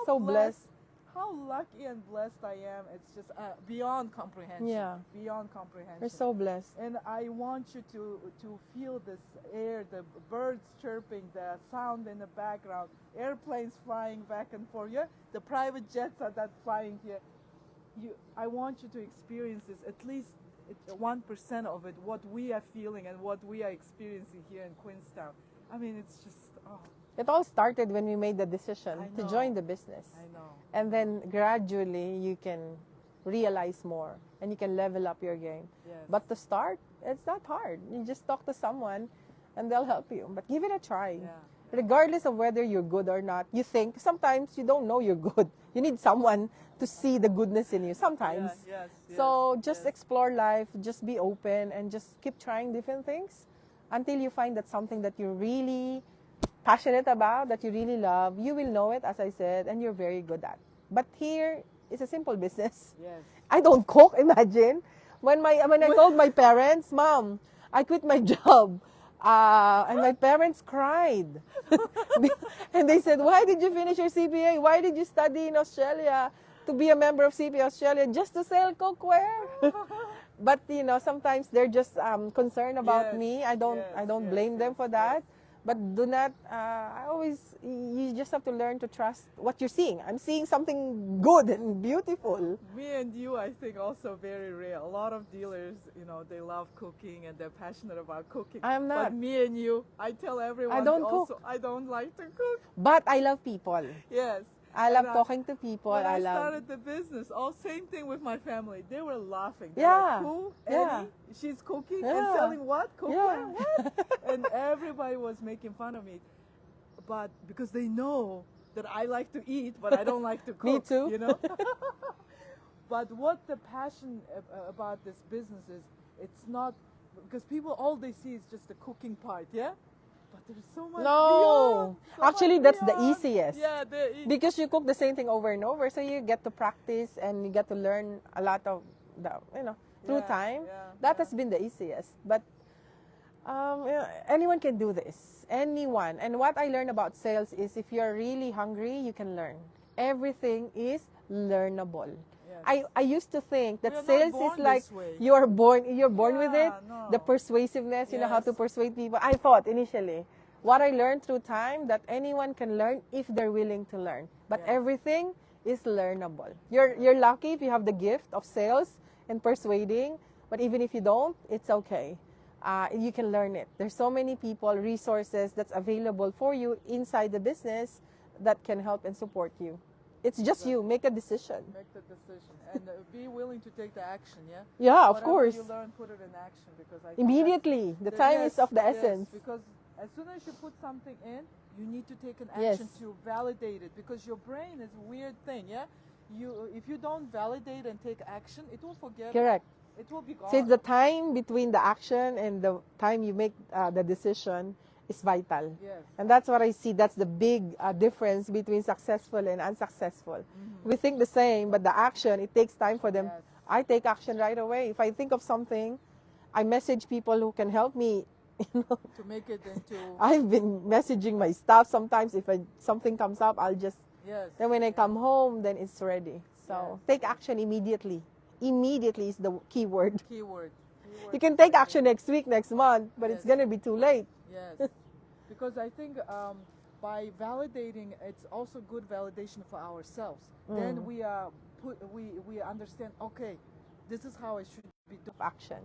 so blessed. How lucky and blessed I am. It's just beyond comprehension. Yeah. Beyond comprehension. We're so blessed. And I want you to feel this air, the birds chirping, the sound in the background, airplanes flying back and forth. Yeah? The private jets are that flying here. I want you to experience this, at least 1% of it, what we are feeling and what we are experiencing here in Queenstown. I mean, it's just, It all started when we made the decision to join the business. I know. And then gradually you can realize more and you can level up your game. Yes. But to start, it's not hard. You just talk to someone and they'll help you. But give it a try. Yeah. Regardless of whether you're good or not, you think sometimes you don't know you're good. You need someone to see the goodness in you sometimes. Yes, so just explore life, just be open, and just keep trying different things until you find that something that you're really passionate about, that you really love. You will know it, as I said, and you're very good at. But here, it's a simple business. Yes. I don't cook, imagine. When I told my parents, Mom, I quit my job. And my parents cried. And they said, why did you finish your CPA? Why did you study in Australia to be a member of CPA Australia just to sell cookware? But, you know, sometimes they're just concerned about me. I don't blame them for that. But do not, you just have to learn to trust what you're seeing. I'm seeing something good and beautiful. Me and you, I think, also very rare. A lot of dealers, you know, they love cooking and they're passionate about cooking. I'm not. But me and you, I tell everyone I don't also, cook. I don't like to cook. But I love people. Yes. I love talking to people. When I started the business, same thing with my family. They were laughing. They're like, who? Eddie? She's cooking and selling what? Cookware? What? And everybody was making fun of me. But because they know that I like to eat, but I don't like to cook. Me too. You know? But what the passion about this business is, it's not, because people, all they see is just the cooking part, yeah? But there's so much beyond, actually that's the easiest. Yeah, because you cook the same thing over and over, so you get to practice and you get to learn a lot of the, through time. That has been the easiest. But anyone can do this. Anyone. And what I learned about sales is if you're really hungry, you can learn. Everything is learnable. I used to think that sales is like you're born with it. No. The persuasiveness, you know how to persuade people. I thought initially. What I learned through time, that anyone can learn if they're willing to learn. But everything is learnable. You're lucky if you have the gift of sales and persuading, but even if you don't, it's okay. You can learn it. There's so many people, resources that's available for you inside the business that can help and support you. It's just you. Make a decision. Make the decision. And be willing to take the action, yeah? Yeah, of course. Whatever you learn, put it in action. Because I immediately. The time is of the essence. Because as soon as you put something in, you need to take an action to validate it. Because your brain is a weird thing, yeah? If you don't validate and take action, it will forget. Correct. It will be gone. So it's the time between the action and the time you make the decision is vital. Yes. And that's what I see. That's the big difference between successful and unsuccessful. Mm-hmm. We think the same, but the action, it takes time for them. Yes. I take action right away. If I think of something, I message people who can help me. To make it into... I've been messaging my staff sometimes. If something comes up, I'll just... Yes. Then when I come home, then it's ready. So take action immediately. Immediately is the key word. Keyword. You can take action next week, next month, but it's going to be too late. Yes, because I think by validating, it's also good validation for ourselves. Then we understand. Okay, this is how I should be doing. Action.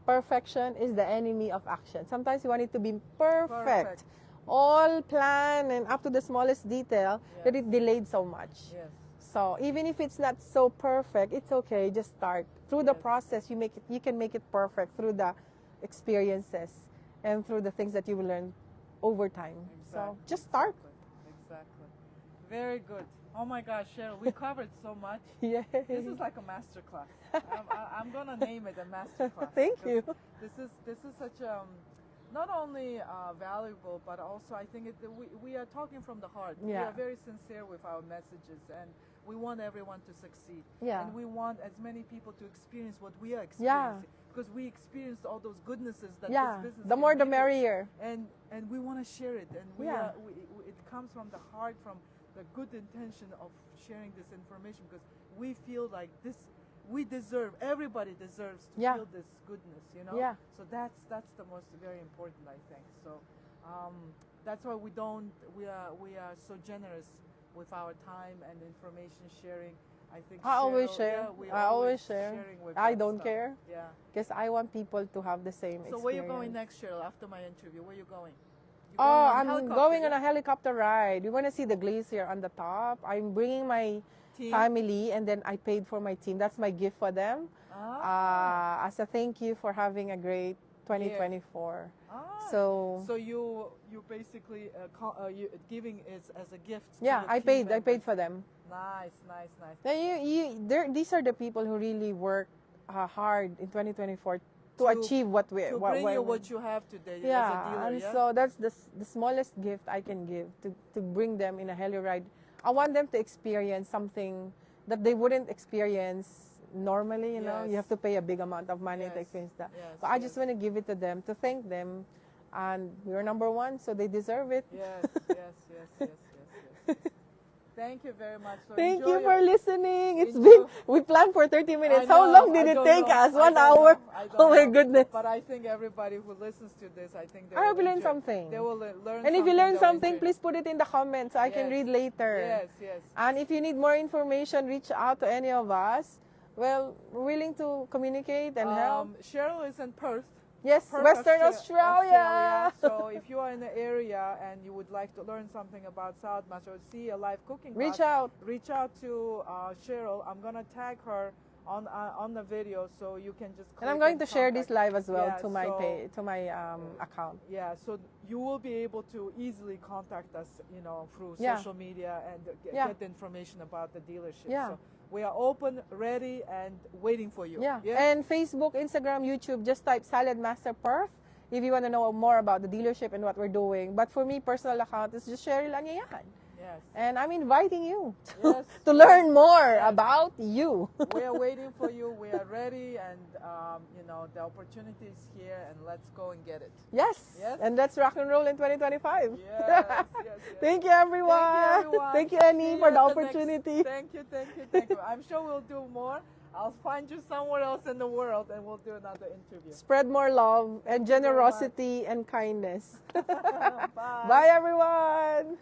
Perfection is the enemy of action. Sometimes you want it to be perfect. All planned and up to the smallest detail, that it delayed so much. Yes. So even if it's not so perfect, it's okay. Just start. Through the process, you can make it perfect through the experiences and through the things that you will learn over time. Exactly. So just start. Exactly. Very good. Oh my gosh, Cheryl, we covered so much. Yes. This is like a master class. I'm gonna name it a master class. Thank you. This is such not only valuable, but also I think we are talking from the heart. Yeah. We are very sincere with our messages, and we want everyone to succeed. Yeah. And we want as many people to experience what we are experiencing. Yeah. Because we experienced all those goodnesses that Yeah. this business The can more the give. merrier. And we want to share it, and Yeah. it comes from the heart, from the good intention of sharing this information, because we feel like everybody deserves to Yeah. feel this goodness, you know. Yeah. So that's the most very important, I think. So that's why we are so generous with our time and information sharing. I think I always Cheryl, share. yeah, we I always share. sharing with I that don't stuff. care. Yeah. Because I want people to have the same experience. So where you going next, Cheryl? After my interview, where you going? You Oh, going on I'm helicopter, going on yeah? a helicopter ride. We want to see the glacier on the top. I'm bringing my Team? family, and then I paid for my team. That's my gift for them. As a thank you for having a great 2024. So you basically you giving is as a gift. yeah, to the I team paid members. for them. Nice. Now these are the people who really work hard in 2024 to achieve what we to bring you what you have today. Yeah, as a dealer, and yeah? so that's the smallest gift I can give to bring them in a heli ride. I want them to experience something that they wouldn't experience normally. You know, you have to pay a big amount of money to experience that. Yes, But I just want to give it to them, to thank them, and we're number one, so they deserve it. Yes. Thank you very much. So Thank enjoy you for your- listening. It's enjoy- been, we planned for 30 minutes. I How know, long did I it don't take know. us? I 1 don't hour? know. I don't Oh my know. goodness. But I think everybody who listens to this, I think they I will hope you learn enjoy- something. They will learn. And if you learn they'll something, enjoy. please put it in the comments so I can Yes. read later. Yes. And if you need more information, reach out to any of us. Well, we're willing to communicate and help. Cheryl is in Perth. Yes, Perth, Western Australia. So if you are in the area and you would like to learn something about Saladmaster or see a live cooking Reach class, out. reach out to Cheryl. I'm gonna tag her on the video, so you can just. And I'm click going to share this contact. live as well Yeah, to my so- to my account. Yeah, so you will be able to easily contact us, through Yeah. social media and Yeah. get the information about the dealership. Yeah. So we are open, ready, and waiting for you. Yeah. And Facebook, Instagram, YouTube, just type Saladmaster Perth if you want to know more about the dealership and what we're doing. But for me, personal account is just Cheryl Anyayahan. Yes. And I'm inviting you Yes. to learn more about you. We are waiting for you. We are ready, and the opportunity is here, and let's go and get it. Yes. Yes. And let's rock and roll in 2025. Yes. Thank you, everyone. Thank you, Annie, See for you the at next- opportunity. Thank you. I'm sure we'll do more. I'll find you somewhere else in the world, and we'll do another interview. Spread more love and you very much. generosity and kindness. Bye. Bye, everyone.